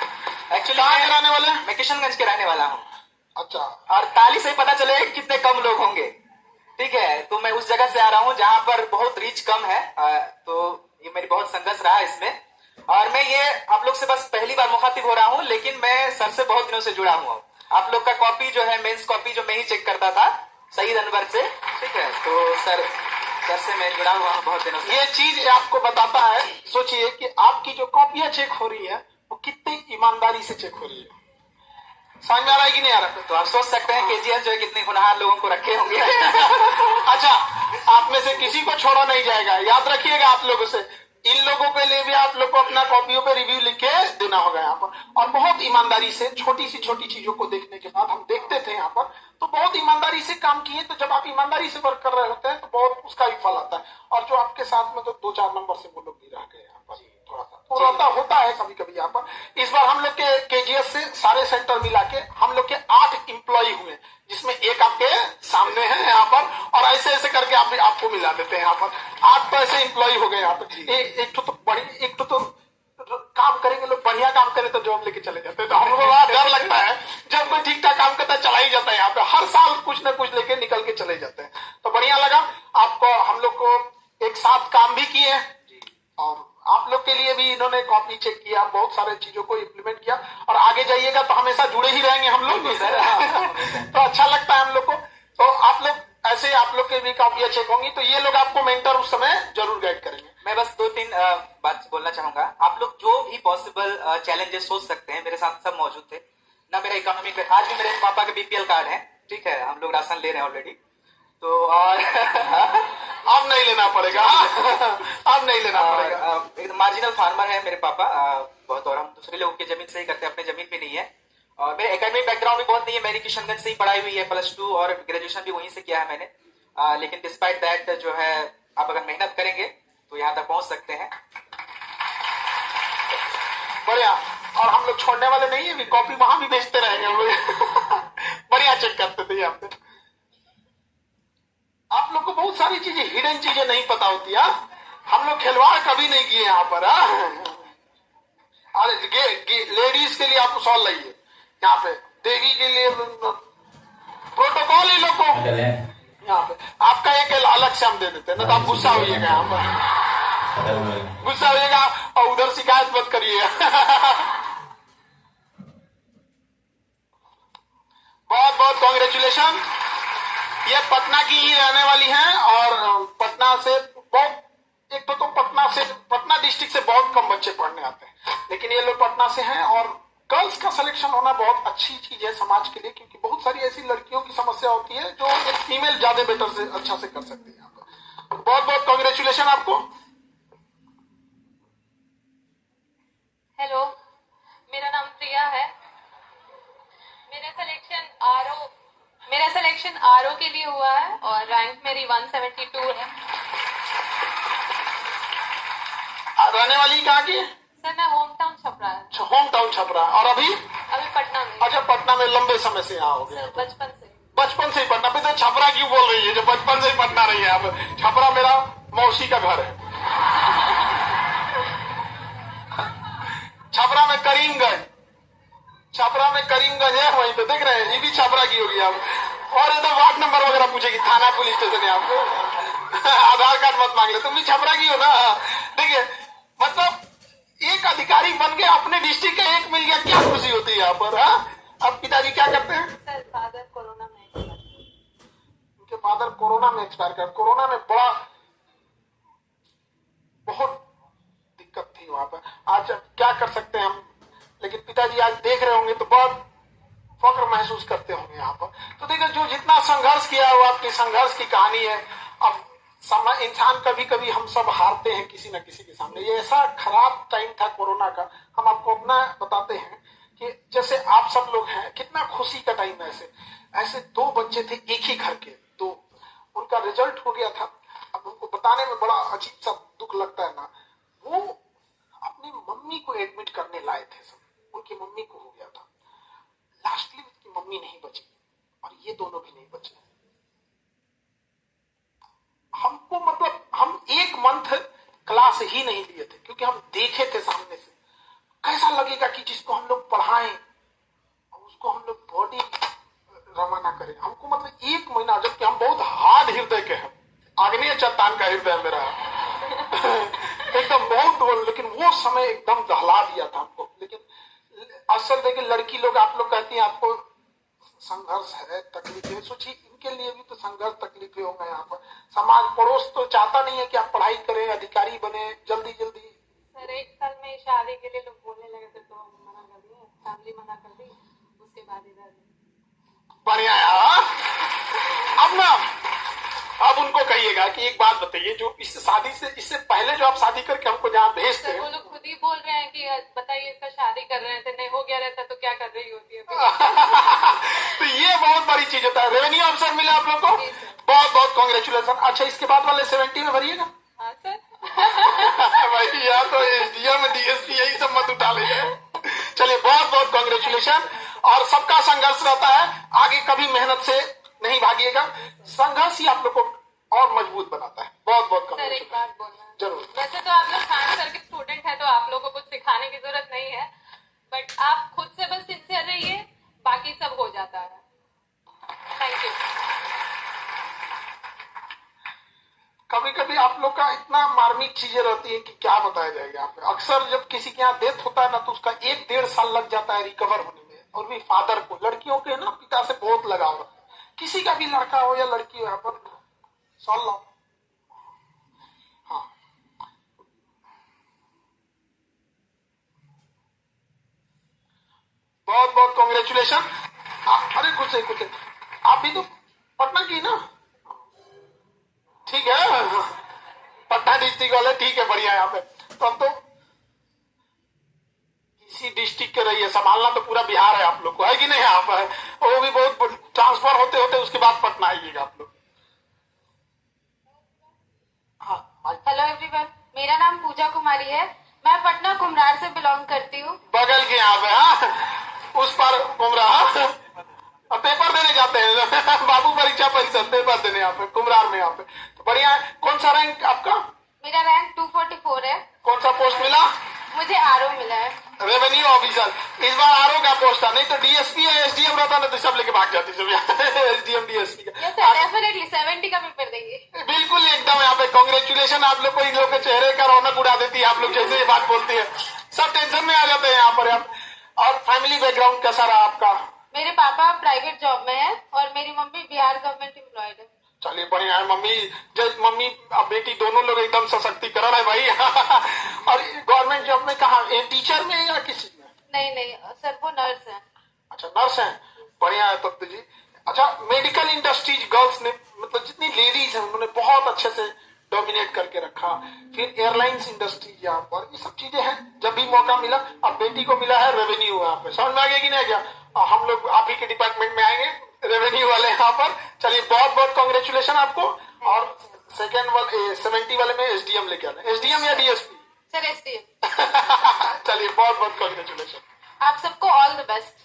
एक्चुअली कहाँ के रहने वाले हैं? मैं किशनगंज के रहने वाला हूँ। अच्छा, और ताली से पता चले कितने कम लोग होंगे। ठीक है, तो मैं उस जगह से आ रहा हूँ जहाँ पर बहुत रीच कम है। तो ये मेरी बहुत संघर्ष रहा इसमें, और मैं ये आप लोग से बस पहली बार मुखातिब हो रहा हूँ, लेकिन मैं सर से बहुत दिनों से जुड़ा हुआ हूँ। आप लोग का कॉपी जो है, मेंस कॉपी जो मैं ही चेक करता था सईद अनवर से। ठीक है, तो सर से मैं जुड़ा हुआ हूँ बहुत दिनों से। ये चीज आपको बताता है। सोचिए कि आपकी जो कॉपियां चेक हो रही है वो कितनी ईमानदारी से चेक हो रही है। समझ में आ रहा है कि नहीं आ रहा? तो आप सोच सकते हैं केजीएस जो है कितने गुनहगार लोगों को रखे होंगे। अच्छा, आप में से किसी को छोड़ा नहीं जाएगा, याद रखिएगा आप लोगों से। इन लोगों के लिए भी आप लोग को अपना कॉपियों पे रिव्यू लिख के देना होगा यहाँ पर, और बहुत ईमानदारी से। छोटी सी छोटी चीजों को देखने के बाद हम देखते थे यहाँ पर, तो बहुत ईमानदारी से काम किए। तो जब आप ईमानदारी से वर्क कर रहे होते हैं तो बहुत उसका भी फल आता है। और जो आपके साथ में तो 2-4 नंबर से वो लोग भी रह गए यहाँ पर, थोड़ा सा तो होता है कभी कभी यहाँ पर। इस बार हम लोग के केजीएस से सारे सेंटर मिला के हम लोग के 8 एम्प्लॉय हुए, जिसमें एक आपके सामने है यहाँ पर, और ऐसे ऐसे करके आपको मिला देते हैं यहाँ पर। 8 तो ऐसे एम्प्लॉय हो गए यहाँ पर। एक तो काम करेंगे लोग, बढ़िया काम करें तो जॉब लेके चले जाते हैं। तो हम लोग बड़ा डर लगता है, जब कोई ठीक ठाक काम करता है चला ही जाता है यहाँ पे। हर साल कुछ ना कुछ लेके निकल के चले जाते हैं। तो बढ़िया लगा आपको, हम लोग को एक साथ काम भी किए, और आप लोग के लिए भी इन्होंने कॉपी आप भी चेक किया, बहुत सारे चीजों को इम्प्लीमेंट किया और आगे जाइएगा तो हमेशा जुड़े ही रहेंगे हम लोग भी सर। तो अच्छा लगता है हम लोग को। तो आप लोग ऐसे आप लोग के भी काफी अच्छे होंगी, तो ये लोग आपको मेंटर उस समय जरूर गाइड करेंगे। मैं बस 2-3 बात बोलना चाहूंगा। आप लोग जो भी पॉसिबल चैलेंजेस सोच सकते हैं, मेरे साथ सब मौजूद थे ना। मेरा इकोनॉमिक आज भी मेरे पापा के बीपीएल कार्ड है, ठीक है, हम लोग राशन ले रहे हैं ऑलरेडी। तो और अब नहीं लेना पड़ेगा। अब नहीं लेना पड़ेगा। एक मार्जिनल फार्मर है मेरे पापा बहुत, और हम दूसरे लोगों की जमीन से ही करते हैं, अपने जमीन पे नहीं है। और मेरे एकेडमिक बैकग्राउंड भी बहुत नहीं है, मेरी किशनगंज से ही पढ़ाई हुई है, +2 और ग्रेजुएशन भी वहीं से किया है मैंने। लेकिन डिस्पाइट दैट जो है, आप अगर मेहनत करेंगे तो यहाँ तक पहुंच सकते हैं। बढ़िया। और हम लोग छोड़ने वाले नहीं है, भी कॉपी वहां भी बेचते रहेंगे हम लोग। बढ़िया चेक करते थे यहाँ पे। आप लोग को बहुत सारी चीजें, हिडन चीजें नहीं पता होती है। हम लोग खिलवाड़ कभी नहीं किए यहाँ पर। अरे लेडीज के लिए आप सॉल लाइए यहाँ पे, देवी के लिए प्रोटोकॉल ही लोग को यहाँ पे आपका एक अलग से हम दे देते हैं ना, तो आप गुस्सा होइएगा यहाँ पर, गुस्सा होइएगा और उधर शिकायत मत करिए। बहुत बहुत कॉन्ग्रेचुलेशन। ये पटना की ही रहने वाली हैं और पटना से बहुत, एक तो पटना से, पटना डिस्ट्रिक्ट से बहुत कम बच्चे पढ़ने आते हैं, लेकिन ये लोग पटना से हैं। और गर्ल्स का सिलेक्शन होना बहुत अच्छी चीज है समाज के लिए, क्योंकि बहुत सारी ऐसी लड़कियों की समस्या होती है जो एक फीमेल ज्यादा बेटर से अच्छा से कर सकती है। बहुत बहुत कॉन्ग्रेचुलेशन आपको। हेलो, मेरा नाम प्रिया है। मेरा सिलेक्शन आरओ के लिए हुआ है और रैंक मेरी 172 है। रहने वाली कहाँ की? सर मैं होम टाउन छपरा है। Home town Chhapra. और अभी पटना में। अच्छा, पटना में लंबे समय से यहाँ हो गए? बचपन से ही पटना पे। तो छपरा क्यों बोल रही है जो बचपन से ही पटना रही है? अब छपरा मेरा मौसी का घर है। छपरा में करीमगंज, छपरा में करीमगंज है, वहीं पे देख रहे हैं, ये भी छपरा की होगी आप। और ये तो वार्ड नंबर वगैरह पूछेगी, थाना पुलिस स्टेशन है आपको। आधार कार्ड मत मांग ले, तुम भी छपरा की हो ना। देखिए मतलब एक अधिकारी बन गया, अपने डिस्ट्रिक्ट का एक मिल गया, क्या खुशी होती है यहाँ पर। अब पिताजी क्या करते हैं? सर फादर कोरोना में, उनके फादर कोरोना में एक्सपायर कर। कोरोना में बहुत दिक्कत थी वहां पर। आज क्या कर सकते हैं हम, लेकिन पिताजी आज देख रहे होंगे तो बहुत फख्र महसूस करते होंगे यहाँ पर। तो देखो, जो जितना संघर्ष किया वो आपकी संघर्ष की कहानी है। अब इंसान कभी कभी हम सब हारते हैं किसी न किसी के सामने। ये ऐसा खराब टाइम था कोरोना का। हम आपको अपना बताते हैं कि जैसे आप सब लोग हैं, कितना खुशी का टाइम है। ऐसे 2 बच्चे थे एक ही घर के, तो उनका रिजल्ट हो गया था। अब उनको बताने में बड़ा अजीब सा दुख लगता है ना। वो अपनी मम्मी को एडमिट करने लाए थे सब, उनकी मम्मी को हो गया था। लास्टली उसकी मम्मी नहीं बची और ये दोनों भी नहीं बचे। हमको मतलब हम 1 मंथ क्लास ही नहीं लिए थे, क्योंकि हम देखे थे सामने से कैसा लगेगा कि जिसको हम लोग पढ़ाएं और उसको हम लोग बॉडी रवाना करें। हमको मतलब 1 महीना, जबकि हम बहुत हार्ड हृदय के हैं, आग्नेय चट्टान का हृदय मेरा एकदम बहुत, लेकिन वो समय एकदम दहला दिया था हमको। लेकिन असल देखिए, लड़की लोग आप लोग कहती हैं आपको संघर्ष है, तकलीफें, सोचिए इनके लिए भी तो संघर्ष तकलीफें होंगे यहाँ पर। समाज पड़ोस तो चाहता नहीं है कि आप पढ़ाई करें, अधिकारी बने जल्दी जल्दी। सर 1 साल में शादी के लिए लोग बोलने लगे थे, तो मना कर दिया, फैमिली मना कर दी, उसके बाद इधर। बढ़िया यार। अब ना, अब उनको कहिएगा कि एक बात बताइए, जो इससे पहले जो आप शादी करके हमको जहाँ भेजते हैं, वो लोग खुद ही बोल रहे हैं कि बताइए इसका शादी कर रहे थे, नहीं हो गया रहता तो क्या कर रही होती है। तो ये बहुत बड़ी चीज होता है। रेवेन्यू अफसर मिला आप लोग को, बहुत बहुत कॉन्ग्रेचुलेशन। अच्छा, इसके बाद वाले 70 में भरिएगा। हाँ सर। भाई यार, तो एसडीएम डीएसपी यही सब मत उठा लीजिए। चलिए, बहुत बहुत कॉन्ग्रेचुलेशन। और सबका संघर्ष रहता है, आगे कभी मेहनत से नहीं भागिएगा। संघर्ष ही आप लोग को और मजबूत बनाता है। बहुत बहुत सर एक बात बोलना है। जरूर। वैसे तो आप लोग खान सर के स्टूडेंट हैं, तो आप लोगों को कुछ सिखाने की जरूरत नहीं है, बट आप खुद से बस सिंसियर रहिए, बाकी सब हो जाता है। Thank you. कभी कभी कभी आप लोग का इतना मार्मिक चीजें रहती है कि क्या बताया जाएगा यहाँ पे। अक्सर जब किसी के यहाँ डेथ होता है ना तो उसका 1-1.5 साल लग जाता है रिकवर होने में, और भी फादर को, लड़कियों के ना पिता से बहुत लगाव रहता है, किसी का भी लड़का हो या लड़की हो यहाँ पर सॉल्व लो। हाँ, बहुत बहुत कॉन्ग्रेचुलेशन। अरे कुछ नहीं कुछ नहीं, आप भी तो पटना की ना, ठीक है, पटना डिस्ट्रिक्ट वाले, ठीक है, बढ़िया। यहाँ पे तो अब तो इसी डिस्ट्रिक्ट के रहिए, संभालना तो पूरा बिहार है आप लोग को, है कि नहीं? यहाँ पर वो भी बहुत ट्रांसफर होते होते उसके बाद पटना आइएगा आप लोग। हाँ, हेलो एवरीवन, मेरा नाम पूजा कुमारी है। मैं पटना कुम्हरार से बिलोंग करती हूँ। बगल के यहाँ पे, हाँ, उस पर कुम्हरार पेपर देने जाते हैं बाबू परीक्षा परिषद पेपर देने यहाँ पे कुम्हरार में, यहाँ पे तो बढ़िया है। कौन सा रैंक आपका? मेरा रैंक 244 है। कौन सा पोस्ट मिला? मुझे आरओ मिला है, रेवेन्यू ऑफिसर। इस बार आरओ का पोस्ट था, नहीं तो डीएसपी या एसडीएम रहता ना तो सब लेके भाग जाती सब एसडीएम डीएसपी का। डेफिनेटली 70 का पेपर देंगे। बिल्कुल एकदम, यहाँ पे कांग्रेचुलेशन आप लोग को, इन लोग के चेहरे का रौनक उड़ा देती है आप लोग जैसे ये बात बोलती है, सब टेंशन में आ जाते हैं यहाँ पर आप। और फैमिली बैकग्राउंड कैसा रहा आपका? मेरे पापा प्राइवेट जॉब में है और मेरी मम्मी बिहार गवर्नमेंट एम्प्लॉयड है। चलिए बढ़िया है। मम्मी और बेटी दोनों लोग एकदम सशक्तिकरण है भाई और गवर्नमेंट जॉब में कहा, टीचर में या किसी में? नहीं सर, वो नर्स है। अच्छा, नर्स है, बढ़िया है तब तो जी। अच्छा, मेडिकल इंडस्ट्रीज गर्ल्स ने, मतलब जितनी लेडीज है उन्होंने बहुत अच्छे से डोमिनेट करके रखा। फिर एयरलाइंस इंडस्ट्री यहाँ पर, ये सब चीजें हैं, जब भी मौका मिला। अब बेटी को मिला है रेवेन्यू, यहाँ पे समझ में आ गया कि नहीं आ गया? हम लोग आप ही के डिपार्टमेंट में आएंगे, रेवेन्यू वाले यहाँ पर। चलिए बहुत बहुत कांग्रेचुलेशन आपको। और सेकेंड वाले 70 वाले में एसडीएम लेके आना। एसडीएम या डीएसपी? Sir SDM. चलिए बहुत बहुत कांग्रेचुलेशन। आप सबको ऑल द बेस्ट।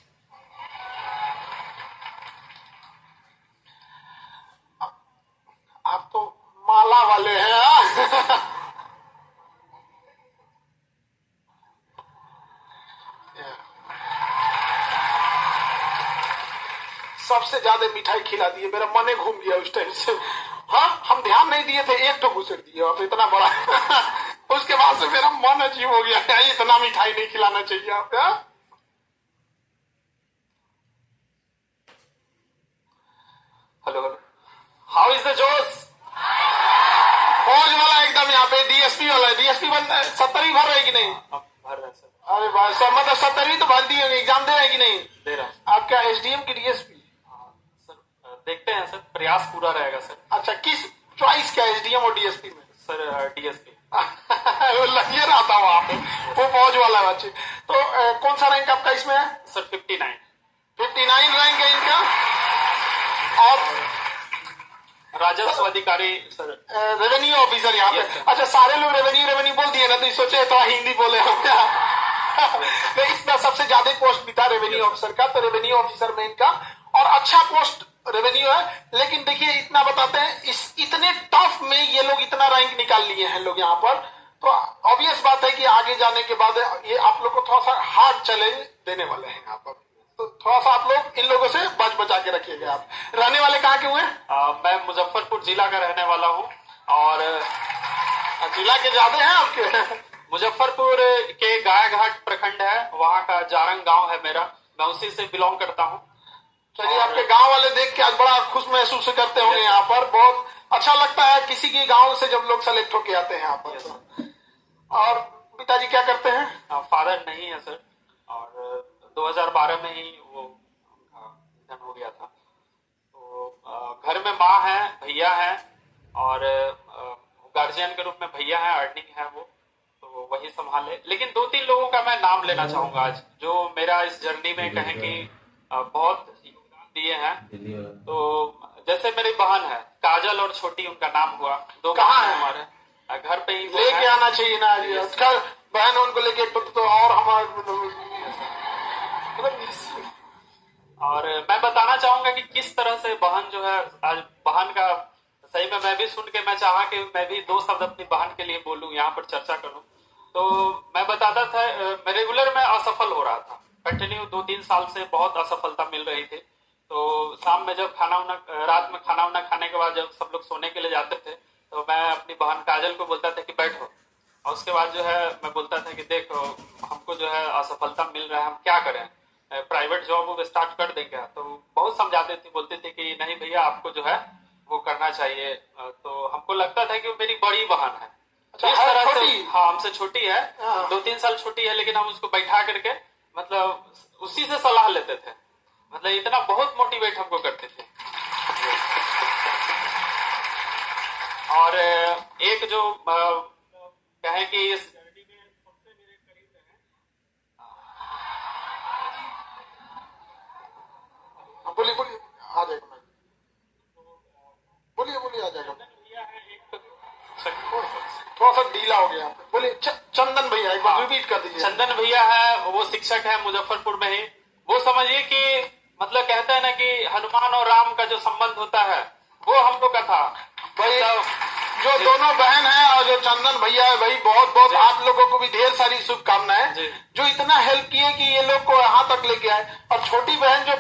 आप तो माला वाले हैं सबसे ज्यादा मिठाई खिला दिए, मेरा मन ही घूम गया उस टाइम से। हाँ, हम ध्यान नहीं दिए थे, एक तो घुसेड़ दिए आप इतना बड़ा उसके बाद से मेरा मन अजीब हो गया, इतना मिठाई नहीं खिलाना चाहिए आप। हेलो, हाउ इज द जोश? फौज वाला एकदम यहाँ पे, डीएसपी वाला। डीएसपी 70वीं भर रहे कि नहीं? भर रहे सर। अरे भाई सब, मतलब 70वीं तो भर दिए, एग्जाम दे रहे हैं कि नहीं? दे रहा हूँ। आप क्या एसडीएम की डीएसपी? सर देखते हैं सर, प्रयास पूरा रहेगा सर। अच्छा, किस चॉइस क्या, एसडीएम और डीएसपी में? Sir DSP. वो लगे रहा था वहां पे, वो फौज वाला बच्चे। तो कौन सा रैंक आपका इसमें है? सर 59 रैंक है इनका। और राजस्व अधिकारी सर, रेवेन्यू ऑफिसर यहाँ पे। Yes, अच्छा, सारे लोग रेवेन्यू बोल दिए ना, तो सोचे थोड़ा हिंदी बोले हम इसमें सबसे ज्यादा पोस्ट भी था रेवेन्यू ऑफिसर का, तो रेवेन्यू ऑफिसर में इनका, और अच्छा पोस्ट रेवेन्यू है। लेकिन देखिए इतना बताते हैं, इस इतने टफ में ये लोग इतना रैंक निकाल लिए हैं लोग यहाँ पर, तो ऑब्वियस बात है कि आगे जाने के बाद ये आप लोग को थोड़ा सा हार्ड चैलेंज देने वाले हैं यहाँ पर। तो थोड़ा सा आप लोग इन लोगों से बचा के रखिएगा। आप रहने वाले कहाँ के हुए? मैं मुजफ्फरपुर जिला का रहने वाला हूँ। और जिला के ज्यादा हैं आपके? मुजफ्फरपुर के गायघाट प्रखंड है, वहाँ का जारंग गांव है मेरा, मैं उसी से बिलोंग करता हूँ। चलिए, आपके गांव वाले देख के आज बड़ा खुश महसूस करते होंगे यहाँ पर, बहुत अच्छा लगता है किसी के गांव से जब लोग सेलेक्ट होके आते हैं यहाँ पर। और पिताजी क्या करते हैं? फादर नहीं है सर, और 2012 में ही वो निधन हो गया था। तो घर में माँ है, भैया है, और गार्जियन के रूप में भैया है, अर्निंग है वो, तो वही संभाले। लेकिन 2-3 लोगों का मैं नाम लेना चाहूंगा आज, जो मेरा इस जर्नी में कहें कि बहुत योगदान दिए हैं। तो जैसे मेरी बहन है काजल और छोटी, उनका नाम हुआ, 2 कहाँ है? हमारे घर पे ही लेके आना चाहिए ना जी, आजकल बहन उनको लेके तो और हमारे। और मैं बताना चाहूंगा कि किस तरह से बहन जो है, आज बहन का सही में मैं भी सुन के मैं चाहा कि मैं भी 2 शब्द अपनी बहन के लिए बोलूं, यहाँ पर चर्चा करूं। तो मैं बताता था, मैं रेगुलर में असफल हो रहा था, कंटिन्यू 2-3 साल से बहुत असफलता मिल रही थी। तो शाम में जब रात में खाना वाना खाने के बाद जब सब लोग सोने के लिए जाते थे, तो मैं अपनी बहन काजल को बोलता था कि बैठो, और उसके बाद जो है मैं बोलता था कि देखो हमको जो है असफलता मिल रहा है, हम क्या करें, प्राइवेट जॉब वो स्टार्ट कर दें क्या। तो बहुत समझाते थे, बोलते थे कि नहीं भैया आपको जो है वो करना चाहिए। तो हमको लगता था कि वो मेरी बड़ी बहन है, इस तरह से। हाँ, हमसे छोटी है, 2-3 साल छोटी है, लेकिन हम उसको बैठा करके मतलब उसी से सलाह लेते थे, मतलब इतना बहुत मोटिवेट हमको करते थे। और एक जो कहे कि इस जर्नी में सबसे मेरे करीब रहे, बोलिए बोलिए, आ जाएगा, बोलिए बोलिए, आ जाएगा। थोड़ा सा ढीला हो गया, बोलिए। चंदन भैया, एक बार रिपीट कर दीजिए। चंदन भैया है, वो शिक्षक है मुजफ्फरपुर में ही। वो समझिए कि मतलब कहते हैं ना कि हनुमान और राम का जो संबंध होता है वो हम लोग का था भाई। जो दोनों बहन है और जो चंदन भैया है भाई, बहुत बहुत आप लोगों को भी ढेर सारी शुभकामनाएं, जो इतना हेल्प किए कि ये लोग को यहाँ तक लेके आए। और छोटी बहन जो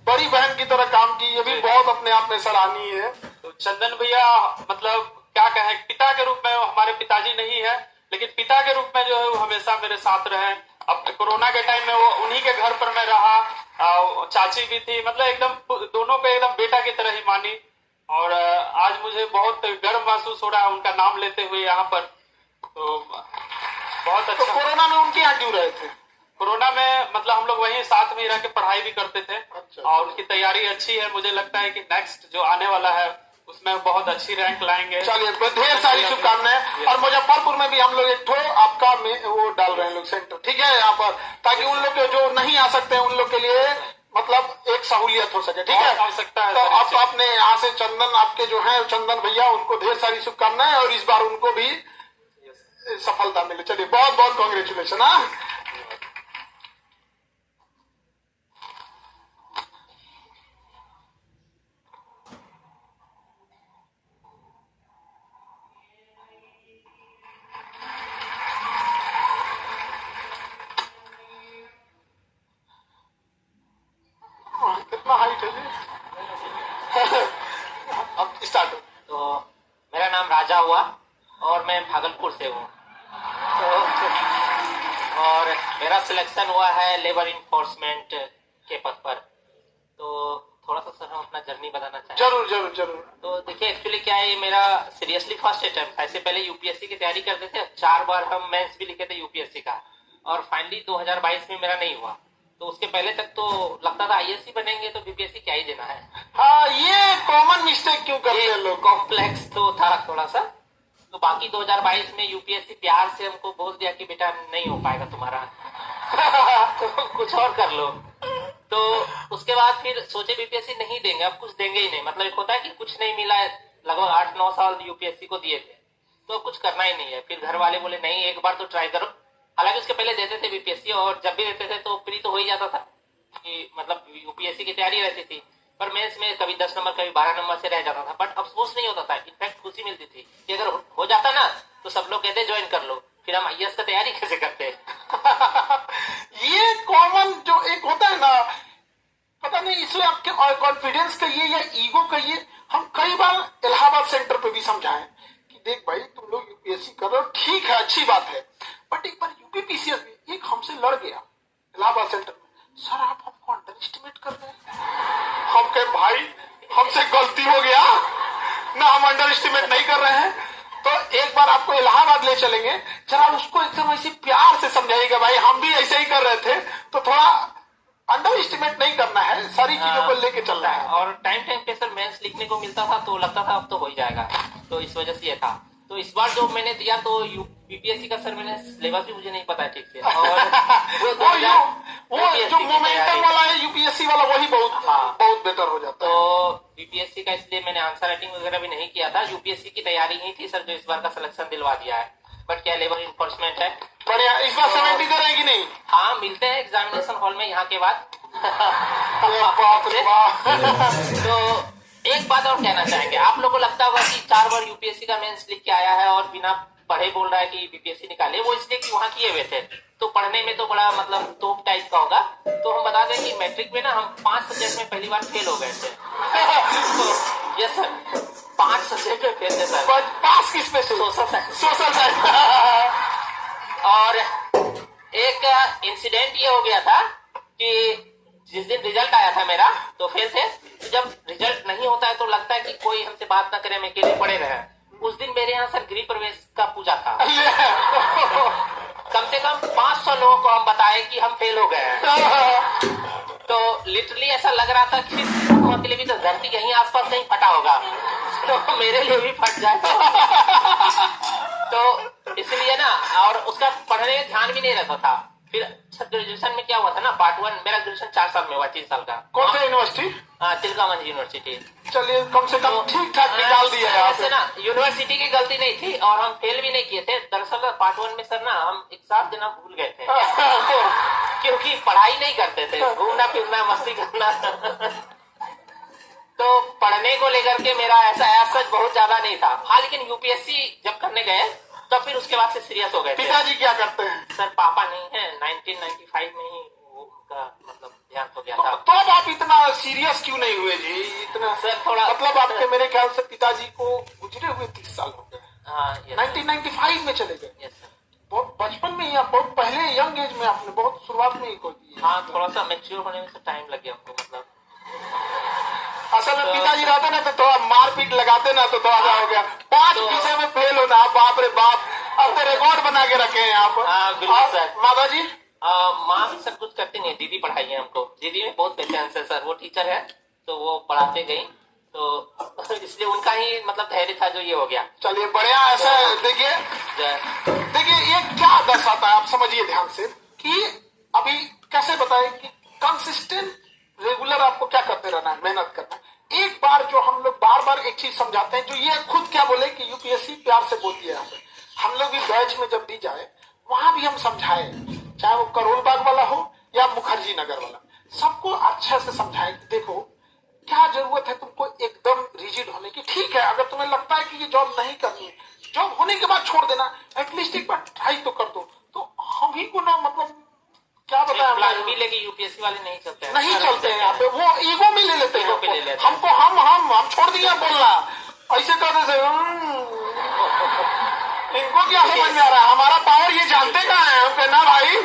बड़ी बहन की तरह काम की, ये भी बहुत अपने आप में सराहनीय है। तो चंदन भैया मतलब क्या कहें, पिता के रूप में हमारे पिताजी नहीं है, लेकिन पिता के रूप में जो है वो हमेशा मेरे साथ रहे। अब कोरोना के टाइम में वो उन्हीं के घर पर मैं रहा, चाची भी थी, मतलब एकदम दोनों को एकदम बेटा की तरह ही मानी। और आज मुझे बहुत गर्व महसूस हो रहा है उनका नाम लेते हुए यहाँ पर। तो बहुत अच्छा। तो कोरोना में उनके यहाँ क्यों रहे थे? कोरोना में मतलब हम लोग वहीं साथ में रह के पढ़ाई भी करते थे। अच्छा। और उनकी तैयारी अच्छी है, मुझे लगता है कि नेक्स्ट जो आने वाला है उसमें बहुत अच्छी रैंक लाएंगे। चलिए, ढेर सारी शुभकामनाएं। और मुजफ्फरपुर में भी हम लोग एक आपका वो डाल रहे हैं लोग सेंटर, ठीक है, यहाँ पर, ताकि उन लोग जो नहीं आ सकते हैं उन लोग के लिए मतलब एक सहूलियत हो सके, ठीक है। आवश्यकता है। तो अब आपने यहाँ से चंदन, आपके जो है चंदन भैया, उनको ढेर सारी शुभकामनाएं, और इस बार उनको भी सफलता मिले। चलिए, बहुत बहुत कांग्रेचुलेशन। हाँ, कितना हाइट है जी? अब स्टार्ट। तो मेरा नाम राजा हुआ और मैं भागलपुर से हूँ। और मेरा सिलेक्शन हुआ है लेबर इन्फोर्समेंट के पद पर। तो थोड़ा सा सर हम अपना जर्नी बताना चाहें। जरूर जरूर जरूर। तो देखिए एक्चुअली क्या है, ये मेरा सीरियसली फर्स्ट अटेम्प्ट था। इससे पहले यूपीएससी की तैयारी करते थे, 4 बार हम मेंस भी लिखे थे यूपीएससी का, और फाइनली 2022 में मेरा नहीं हुआ। तो उसके पहले तक तो लगता था आईएएस बनेंगे तो बीपीएससी क्या ही देना है। हाँ, ये कॉमन मिस्टेक क्यों करते हैं लोग? कॉम्प्लेक्स तो था थोड़ा सा। तो बाकी 2022 में यूपीएससी प्यार से हमको बोल दिया कि बेटा नहीं हो पाएगा तुम्हारा तो कुछ और कर लो। तो उसके बाद फिर सोचे बीपीएससी नहीं देंगे, अब कुछ देंगे ही नहीं। मतलब एक होता है कि कुछ नहीं मिला है, लगभग 8-9 साल यूपीएससी को दिए थे, तो कुछ करना ही नहीं है। फिर घर वाले बोले नहीं, एक बार तो ट्राई करो। हालांकि उसके पहले देते थे बीपीएससी, और जब भी देते थे तो प्री तो हो ही जाता था कि मतलब यूपीएससी की तैयारी रहती थी, पर मेंस में कभी 10 नंबर कभी 12 नंबर से रह जाता था। बट अफसोस नहीं होता था, इनफैक्ट खुशी मिलती थी कि अगर हो जाता ना तो सब लोग कहते ज्वाइन कर लो, फिर हम आईएएस का तैयारी कैसे करते ये कॉमन जो एक होता है ना, पता नहीं इसमें आपके कॉन्फिडेंस कहिए या ईगो कहिए, हम कई बार इलाहाबाद सेंटर पे भी समझाएं कि देख भाई तुम लोग यूपीएससी कर रहे हो, ठीक है, अच्छी बात है, बट एक बार यूपीपीसीएस में एक हमसे लड़ गया इलाहाबाद सेंटर में, सर आप हमको अंडर एस्टिमेट कर रहे हैं। हम कहे भाई हमसे गलती हो गया ना, हम अंडर एस्टिमेट नहीं कर रहे हैं। तो एक बार आपको इलाहाबाद ले चलेंगे, जरा उसको एकदम ऐसे प्यार से समझाइएगा, भाई हम भी ऐसे ही कर रहे थे, तो थोड़ा अंडर एस्टिमेट नहीं करना है, सारी चीजों को लेके चलना है। और टाइम पे सर मेंस लिखने को मिलता था तो लगता था अब तो हो ही जाएगा, तो इस वजह से ये था। तो इस बार जो मैंने दिया तो बीपीएससी का सर मैंने सिलेबस भी मुझे नहीं पता है ठीक से, और वो जो मोमेंटम वाला है यूपीएससी वाला, वही बहुत बेटर हो जाता है। तो बीपीएससी का इसलिए मैंने आंसर राइटिंग वगैरह भी नहीं किया था, यूपीएससी की तैयारी ही थी सर जो इस बार का सिलेक्शन दिलवा दिया है। बट क्या लेबर इन्फोर्समेंट है बढ़िया। इस बार 70 दे रहेगी नहीं? हाँ, मिलते हैं एग्जामिनेशन हॉल में यहाँ के बाद तो एक बात और कहना चाहेंगे, आप लोगों को लगता होगा कि 4 बार यूपीएससी का मेंस लिख के आया है और बिना पढ़े बोल रहा है कि बीपीएससी निकाले, वो इसलिए कि वहाँ किए हुए थे, तो पढ़ने में तो बड़ा मतलब तोप टाइप का होगा। तो हम बता दें कि मैट्रिक में ना हम 5 सब्जेक्ट में पहली बार फेल हो गए थे। तो यस सर, 5 सब्जेक्ट में फेल थे सर। 5 किस पे से? Social science. Social science. और एक इंसिडेंट ये हो गया था कि जिस दिन रिजल्ट आया था मेरा तो फेल थे, तो जब रिजल्ट नहीं होता है तो लगता है कि कोई हमसे बात ना करे, हम अकेले पड़े रहे। उस दिन मेरे यहाँ सर गृह प्रवेश का पूजा था। तो कम से कम 500 लोगों को हम बताए कि हम फेल हो गए हैं। तो लिटरली ऐसा लग रहा था कि के लिए भी तो धरती कहीं आसपास कहीं फटा होगा, तो मेरे लिए भी फट जाए। तो इसलिए ना, और उसका पढ़ने में ध्यान भी नहीं रहता था। फिर ग्रेजुएशन में क्या हुआ था ना, पार्ट 1 मेरा ग्रेजुएशन 4 साल में हुआ, 3 साल का। कौन सा यूनिवर्सिटी? तिलकामांझी यूनिवर्सिटी। चलिए कम से कम ठीक ठाक निकाल दिया है ऐसे ना, यूनिवर्सिटी की गलती नहीं थी और हम फेल भी नहीं किए थे। दरअसल पार्ट 1 में सर ना हम एग्जाम देना भूल गए थे क्योंकि पढ़ाई नहीं करते थे, घूमना फिरना मस्ती करना। तो पढ़ने को लेकर के मेरा ऐसा सच बहुत ज्यादा नहीं था। हाँ, लेकिन यूपीएससी जब करने गए तो फिर उसके बाद से सीरियस हो गए। पिताजी क्या करते हैं? सर पापा नहीं है, 1995 में ही उनका मतलब ध्यान हो गया था। तो अब आप इतना सीरियस क्यों नहीं हुए जी? इतना सर थोड़ा मतलब आपके मेरे ख्याल से पिताजी को गुजरे हुए 30 साल हो गए। हाँ, 1995 में चले गए। Yes sir. बहुत बचपन में ही, आप बहुत पहले यंग एज में आपने बहुत शुरुआत में ही खो दी। हाँ, थोड़ा सा मैच्योर होने में टाइम लग गया हमको। मतलब असल में पिताजी रहते ना तो थोड़ा मारपीट लगाते ना तो थोड़ा सा हो गया। 5 विषय में फेल होना, बाप रे बाप, अब तो रिकॉर्ड बना के रखे हैं आप। बिल्कुल सर। माता जी? माँ भी सब कुछ करती नहीं, दीदी पढ़ाई है हमको। दीदी में बहुत पेशेंस है सर, वो टीचर है तो वो पढ़ाते गई, तो इसलिए उनका ही मतलब धैर्य था जो ये हो गया। चलिए बढ़िया। ऐसा देखिए ये क्या दर्शाता है, आप समझिए ध्यान से कि अभी कैसे बताए कि कंसिस्टेंट रेगुलर आपको क्या करते रहना है, मेहनत करना है। एक बार जो हम लोग बार बार एक चीज समझाते हैं, जो ये खुद क्या बोले कि यूपीएससी प्यार से बोलती है, हम लोग भी बैच में जब भी जाए वहां भी हम समझाए, चाहे वो करोल बाग वाला हो या मुखर्जी नगर वाला, सबको अच्छे से समझाए कि देखो क्या जरूरत है तुमको एकदम रिजिड होने की। ठीक है, अगर तुम्हें लगता है कि ये जॉब नहीं करनी है, जॉब होने के बाद छोड़ देना, एटलीस्ट एक बार ट्राई तो कर दो। तो हम ही को ना मतलब क्या बताया, प्लान भी लेके यूपीएससी वाले नहीं चलते हैं, नहीं चलते हैं यहाँ पे, वो ईगो में ले लेते हैं हमको। हम छोड़ दिए बोलना, ऐसे करने से इनको क्या समझ में आ रहा है, हमारा पावर ये जानते कहाँ है हम कहना भाई।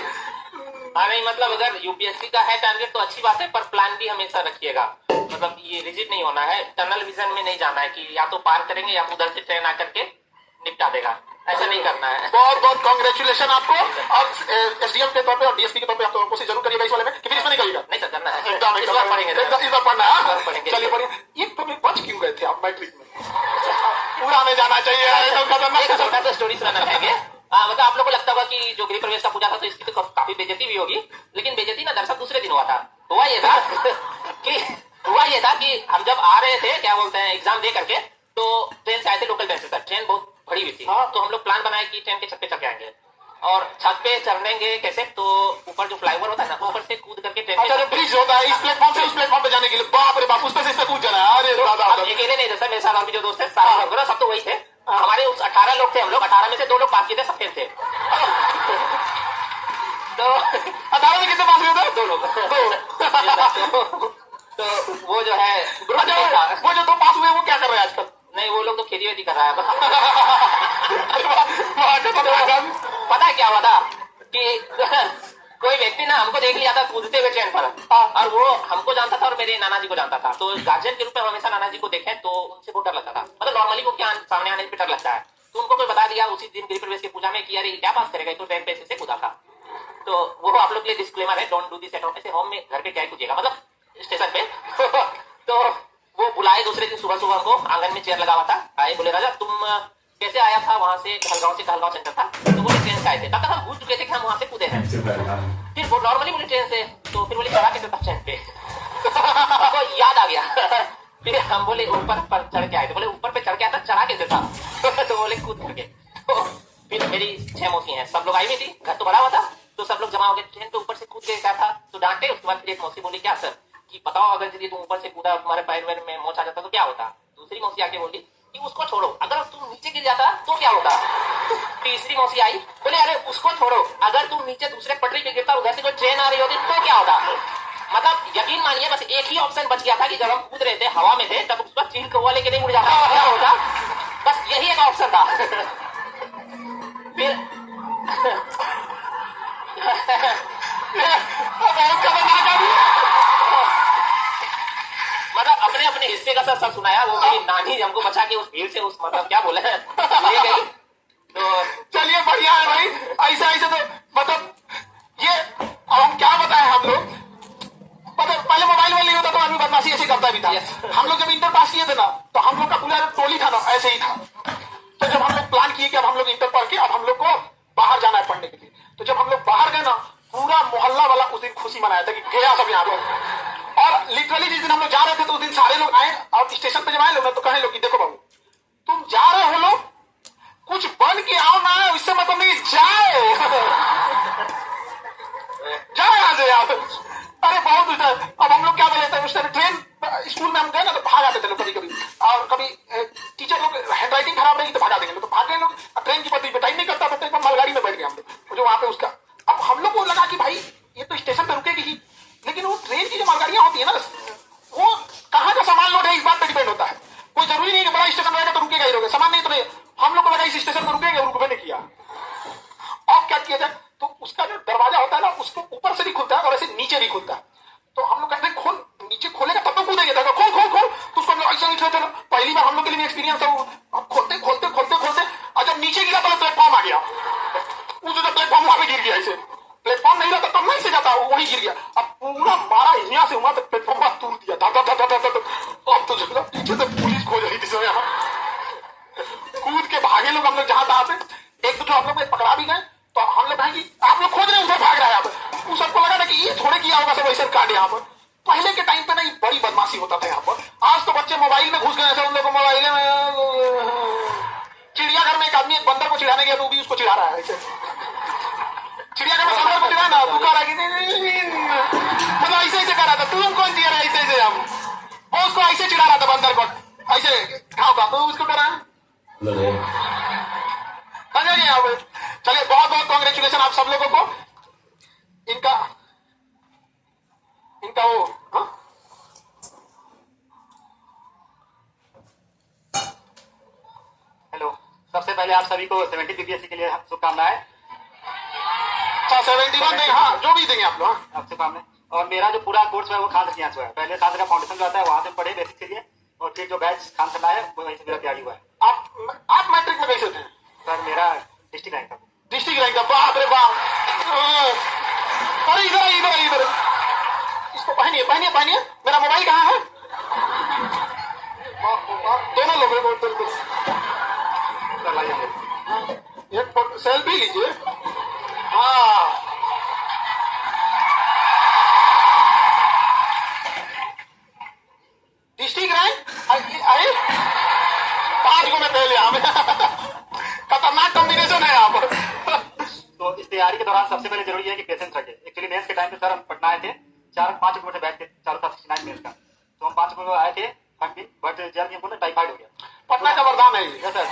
हाँ नहीं, मतलब अगर यूपीएससी का है टारगेट तो अच्छी बात है, पर प्लान भी हमेशा रखिएगा। मतलब ये रिजिड नहीं होना है, टनल विजन में नहीं जाना है कि या तो पार करेंगे या उधर से ट्रेन आकर के निपटा देगा, ऐसा नहीं करना है। बहुत बहुत कांग्रेचुलेशन आपको। और एसडीएम के तौर पे और डीएसपी के तौर पे आप तो कोशिश जरूर करिएगा इस वाले में कि फिर इसमें नहीं करिएगा। नहीं सर, करना है, इस बार पढ़ेंगे, इस बार पढ़ना है। पढ़ेंगे। चलिए बढ़िया। ये पब्लिक बच क्यों गए थे आप मैट्रिक में? पूरा में जाना चाहिए। छोटा सा स्टोरी सुनाना चाहेंगे। मतलब आप लोग को लगता होगा कि जो गृह प्रवेश का पूजा था तो इसकी तो काफी बेइज्जती भी होगी, लेकिन बेइज्जती ना दरअसल दूसरे दिन हुआ था। हुआ ये था कि हम जब आ रहे थे, क्या बोलते हैं, एग्जाम दे करके, तो ट्रेन से आए थे, लोकल ट्रेन से सर। ट्रेन बहुत भरी हुई थी, तो हम लोग प्लान बनाए कि ट्रेन के छत पे चढ़ के आएंगे और छत पे चढ़ेंगे कैसे, तो ऊपर जो फ्लाईओवर होता है ना, ऊपर से कूद करके ट्रेन अच्छा, ब्रिज होता है इस प्लेटफॉर्म से उस प्लेटफॉर्म पे जाने के लिए, बाप रे बाप, उस पे से इस पे कूद जाना है। अरे दादा, अकेले नहीं थे सर, मेरे साथ और भी जो दोस्त थे सारे लोग, सब तो वही थे। हमारे उस 18 लोग थे, हम लोग 18 में से 2 लोग पास किए थे, सब फेल थे। तो 18 में कितने पास हुए थे? 2 लोग। तो वो जो है वो जो 2 पास हुए वो क्या कर रहे हैं आजकल? नहीं, वो लोग तो खेती वेती कर रहा है। पता है क्या हुआ था कि कोई व्यक्ति ना हमको देख लिया था कूदते हुए ट्रेन पर, और वो हमको जानता था और मेरे नाना जी को जानता था। तो गार्जियन के रूप में हमेशा नाना जी को देखे तो उनसे बहुत डर लगता था। मतलब नॉर्मली वो क्या सामने आने पे डर लगता है, तो उनको कोई बता दिया उसी दिन गृह प्रवेश की पूजा में कि अरे क्या पास करेगा, तो ट्रेन पे से कूदा था। तो वो आप लोग के लिए डिस्क्लेमर है, don't do this at home. ऐसे होम में घर पे क्या कूदिएगा, मतलब स्टेशन पे। तो वो बुलाए दूसरे दिन सुबह सुबह को, आंगन में चेयर लगा हुआ था, आए, बोले राजा तुम कैसे आया था वहां से, कहलगांव सेंटर था, तो बोले ट्रेन से आए थे। तब तक हम भूल चुके थे कि हम वहां से कूदे हैं। फिर वो नॉर्मली बोले ट्रेन से, तो फिर बोले चढ़ा कैसे था ट्रेन पे। हमको याद आ गया। फिर हम बोले ऊपर पर चढ़ के आए थे, बोले ऊपर पे चढ़ के आया था, चढ़ा कैसे था। तो बोले कूद करके। तो फिर मेरी 6 मौसी हैं, सब लोग आई हुई थी, घर तो बड़ा हुआ था, तो सब लोग जमा हो गए। ट्रेन पे ऊपर से कूद के क्या था तो डांटे। उसके बाद फिर एक मौसी बोली क्या सर कि बताओ अगर यदि तुम ऊपर से कूदा तुम्हारे पैर वैर में मोच आ जाता तो क्या होता। दूसरी मौसी आके बोली कि उसको छोड़ो, अगर तुम नीचे गिर जाता तो क्या होता। तीसरी मौसी आई, बोले अरे उसको छोड़ो, अगर तुम नीचे दूसरे पटरी पे गिरता, उधर से कोई ट्रेन आ रही होती तो क्या होता। मतलब यकीन मानिए बस एक ही ऑप्शन बच गया था कि जब हम कूद रहे थे हवा में थे, तब उसका चील कौवा लेके नहीं उड़ जाता क्या होता, बस यही एक ऑप्शन था। सब सुनाया, वो मेरी नानी हमको बचा के उस भीड़ से उस मतलब क्या बोले ले गई। तो चलिए बढ़िया है भाई, ऐसा ऐसे तो मतलब ये अब हम क्या बताएं हम लोग, मतलब पहले मोबाइल नहीं होता तो आदमी बदमाशी ऐसे करता भी था। हम लोग जब इंटर पास किए थे ना तो हम लोग का पूरा टोली था ना ऐसे ही था। तो जब हम लोग प्लान किए कि अब हम लोग इंटर पढ़ के अब हम लोग को बाहर जाना है पढ़ने के लिए, तो जब हम लोग बाहर गए ना पूरा मोहल्ला वाला उस दिन खुशी मनाया था कि गया सब यहाँ पे। और लिटरली जिस दिन हम लोग जा रहे थे तो उस दिन सारे लोग आए और स्टेशन पे जब आए लोग ना तो कहे लोग कि देखो बाबू तुम जा रहे हो लोग कुछ बन के आओ ना, इससे मतलब नहीं जाओ जाओ यहाँ से यार। अरे बहुत उस टाइम अब हम लोग क्या बजे थे उस टाइम ट्रेन स्कूल में हम गए ना तो भाग आते थे लोग कभी कभी, और कभी टीचर लोग हैंड राइटिंग खराब रहेगी तो भागा देंगे तो भाग गए लोग। ट्रेन की पटरी पे टाइम नहीं करता था, मालगाड़ी में बैठ गए हम लोग जो वहां पे उसका। अब हम लोग को लगा कि भाई ये तो स्टेशन पे रुकेगी ही, लेकिन वो ट्रेन की जो मालगाड़ियां होती है ना वो कहाँ का सामान लोड है इस बात पर डिपेंड होता है। कोई जरूरी नहीं कि बड़ा स्टेशन रहेगा तो रुकेगा ही रुकेगा, सामान नहीं तो नहीं। हम लोग को लगा इस स्टेशन पर रुकेंगे, रुकने नहीं किया। अब क्या किया जाए तो उसका जो दरवाजा होता है ना उसको ऊपर से भी खुलता है और ऐसे नीचे भी खुलता है। तो हम लोग कहते हैं खोल, नीचे खोलेगा तब तो कूदेंगे, खोल खोल खोल तो उसको हम लोग ऐसे नहीं थे। पहली बार हम लोग के लिए एक्सपीरियंस है। अब खोलते खोलते खोलते खोलते और जब नीचे गिरा तो प्लेटफॉर्म आ गया, वो जो प्लेटफॉर्म वहां पे गिर गया। ऐसे प्लेटफॉर्म नहीं रहता तब नहीं से जाता, वही गिर गया। अब पूरा मारा यहाँ से वहां तक प्लेटफॉर्म तोड़ दिया था। अब तो जो पीछे से पुलिस खोज रही थी सब यहाँ कूद के भागे लोग हम लोग जहां तहां पे। एक दो हम लोग पकड़ा भी गए तो हम लोग भाई आप लोग खोज रहे हैं उधर भाग रहा है। अब उस सबको लगा ना कि ये थोड़े किया होगा सब ऐसे काट यहाँ पर। पहले के टाइम पे ना बड़ी बदमाशी होता था यहाँ पर। आज तो बच्चे मोबाइल में घुस गए ऐसे, उन लोग को मोबाइल में। चिड़ियाघर में एक आदमी एक बंदर को चिढ़ाने गया तो भी उसको चिढ़ा रहा है ऐसे। चिड़ियाघर में बंदर को चिढ़ा ना पुकार रहा मतलब ऐसे ऐसे कर रहा था, तुम कौन चिढ़ा रहा है ऐसे ऐसे। हम वो उसको ऐसे चिढ़ा रहा था बंदर को ऐसे घाव का, तो उसको करा चलिए बहुत बहुत कांग्रेचुलेशन आप सब लोगों को। इनका वो हेलो, सबसे पहले आप सभी को 70 बीपीएससी के लिए शुभकामनाएं। अच्छा 71 देंगे, हाँ जो भी देंगे आप लोग। हाँ शुभकामनाएं। और मेरा जो पूरा कोर्स है वो खान से हुआ है। पहले खान का फाउंडेशन जो आता है वहां से पढ़े बेसिक के लिए, और फिर जो बैच खान से लाया वो वहीं से मेरा तैयारी हुआ है। आप मैट्रिक में कैसे थे? सर मेरा डिस्ट्रिक्ट रैंक था। डिस्ट्रिक्ट रैंक था, बाप रे बाप। अरे इधर इधर इधर इसको पहनिए पहनिए पहनिए। मेरा मोबाइल कहाँ है? दोनों लोग एक सेल्फी लीजिए। हाँ डिस्ट्रिक्ट रैंक अरे 5 को मैं पहले खतरनाक कॉम्बिनेशन है यहाँ पर। तो इस तैयारी के दौरान सबसे पहले जरूरी है कि पेशेंस रखें। एक्चुअली मेंस के टाइम पे सर हम पटना आए थे, 4-5 अक्टूबर से बैठ के चालू था 69 मेंस का। तो हम 5 अक्टूबर आए थे बट जल्द हमको ना टाइफाइड हो गया। पटना का वरदान है ये सर,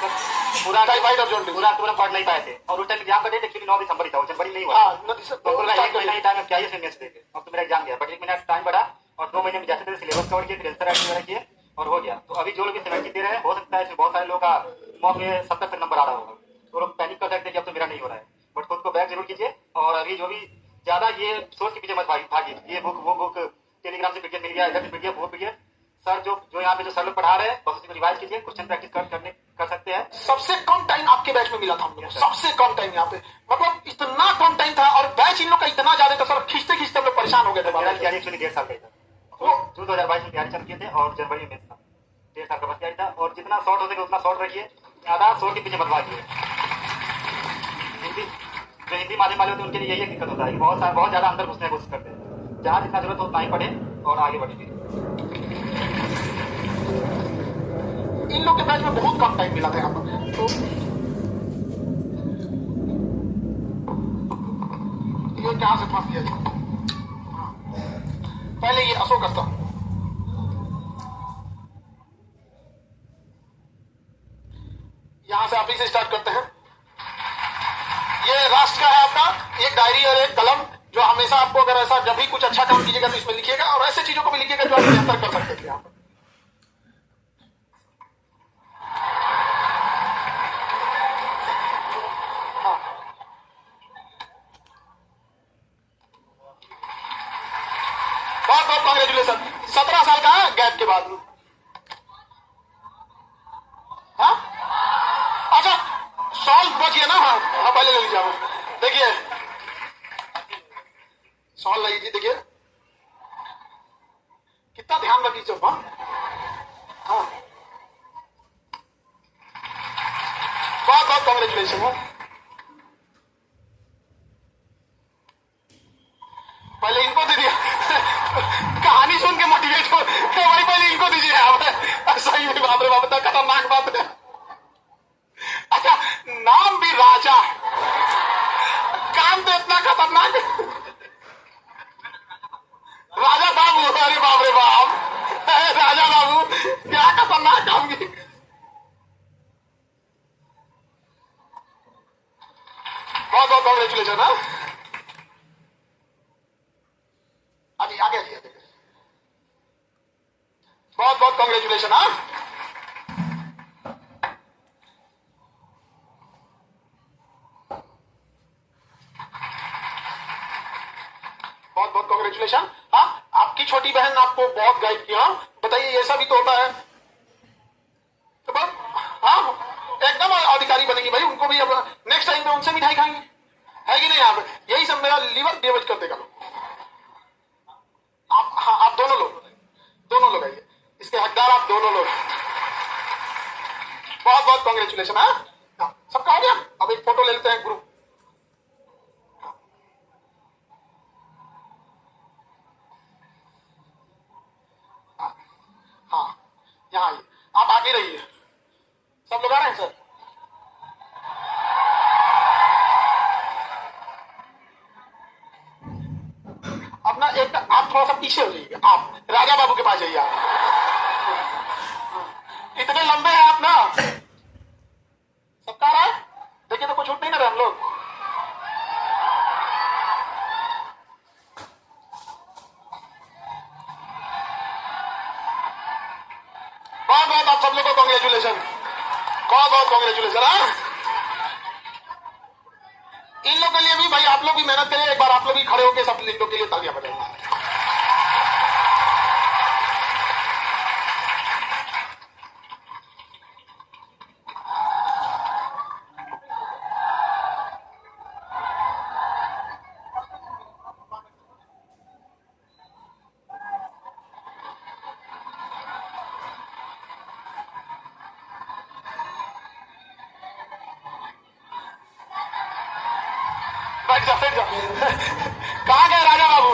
पूरा टाइफाइड और जॉन्डिस पूरा अक्टूबर पढ़ नहीं पाए थे। और उस टाइम एग्जाम का डेट एक्चुअली 9 दिसंबर ही था, जनवरी नहीं हुआ। तो एक महीना ही टाइम क्या है मेंस देके। अब तो मेरा एग्जाम गया, बट 1 महीना टाइम बढ़ा और 2 महीने में जैसे तैसे सिलेबस कवर किए, फिर आंसर राइटिंग वगैरह किए और हो गया। तो अभी जो लोग 70 दे रहे हैं, हो सकता है इसमें बहुत सारे लोगों का मॉक में 70 तक नंबर आ रहा होगा, तो लोग पैनिक कर सकते हैं कि अब तो मेरा नहीं हो रहा है। बट खुद को बैक जरूर कीजिए। और अभी जो भी ज्यादा ये सोच के पीछे मत भागिए, ये बुक वो बुक टेलीग्राम से पीडीएफ मिल गया, इधर से पीडीएफ वो पीडीएफ। सर जो यहाँ पे जो सर लोग पढ़ा रहे हैं बस उसको रिवाइज कीजिए, क्वेश्चन प्रैक्टिस कर सकते हैं। सबसे कम टाइम आपके बैच में मिला था हम लोग, सबसे कम टाइम यहाँ पे, मतलब इतना कम टाइम था और बैच इन लोग का इतना ज्यादा था सर, खींचते खींचते हम लोग परेशान हो गए थे। मेरा तैयारी एक्चुअली 1.5 साल का था, जून 2022 में तैयारी चालू किए थे और जनवरी में मेंस था। 1.5 साल का बस तैयारी था। और जितना शॉर्ट हो सके उतना शॉर्ट रखिए, ज्यादा शॉर्ट के पीछे मत भागिए। जो हिंदी माध्यम वाले होते हैं उनके लिए यही दिक्कत होता है कि बहुत ज्यादा अंदर घुसने की कोशिश करते हैं। जहाँ जितना जरूरत हो उतना ही पढ़े और आगे बढ़िए। इन लोग के बैच में बहुत कम टाइम मिला था यहाँ पर। तो ये कहाँ से फंस गया? पहले ये अशोक स्तंभ, यहां से आप इसे स्टार्ट करते हैं। ये राष्ट्र का है आपका एक डायरी और एक कलम, जो हमेशा आपको अगर ऐसा जब भी कुछ अच्छा काम कीजिएगा तो इसमें लिखिएगा, और ऐसे चीजों को भी लिखिएगा जो आप बेहतर कर सकते थे यहाँ पर। बहुत बहुत कांग्रेचुलेशन। 17 साल का गैप के बाद किया ना? हाँ हाँ, पहले ले लीजिए आप। देखिए सॉल लीजिए, देखिए कितना ध्यान रखिए सब। हाँ हाँ, बहुत बहुत कॉन्ग्रेचुलेशन हो। पहले इनको दे दिया कहानी सुन के मोटिवेट हो भाई, पहले इनको दीजिए आप। सही में बाप रे बाप, इतना खतरनाक बात है। अच्छा, नाम भी राजा, काम तो इतना खतरनाक। राजा बाबू, अरे बाप रे बाप, राजा बाबू क्या खतरनाक काम की। बहुत बहुत कॉन्ग्रेचुलेशन। हाँ आगे आगे आगे, बहुत बहुत कॉन्ग्रेचुलेशन। हाँ बहुत बहुत कॉन्ग्रेचुलेशन। हाँ, आपकी छोटी बहन आपको बहुत गाइड किया। बताइए, ऐसा भी तो होता है। तो हाँ, एकदम अधिकारी बनेंगी भाई, उनको भी अब नेक्स्ट टाइम पे उनसे मिठाई खाएंगे, है कि नहीं? आप यही सब मेरा लीवर डैमेज कर देगा। आप हाँ, आप दोनों लोग आइए, इसके हकदार आप दोनों लोग। बहुत बहुत कॉन्ग्रेचुलेशन। हाँ, सबका हो गया। अब एक फोटो ले लेते हैं ग्रुप। हाँ, यहाँ आइए, आप आगे रहिए। सब लोग आ रहे हैं सर? अब ना एक आप थोड़ा सा पीछे हो जाइए, आप राजा बाबू के पास जाइए। आप इतने लंबे हैं आप ना। सबका आ रहा है? देखिए तो कुछ छूट नहीं ना रहे हम लोग। बहुत बहुत आप सब लोगों को कॉन्ग्रेचुलेशन, बहुत बहुत कॉन्ग्रेचुलेशन। हाँ, इन लोगों के लिए भी भाई आप लोग भी मेहनत करिए। एक बार आप लोग भी खड़े होकर सब इन लोग के लिए तालियां बजाइए। बैठ जा, बैठ जा। कहाँ गए राजा बाबू?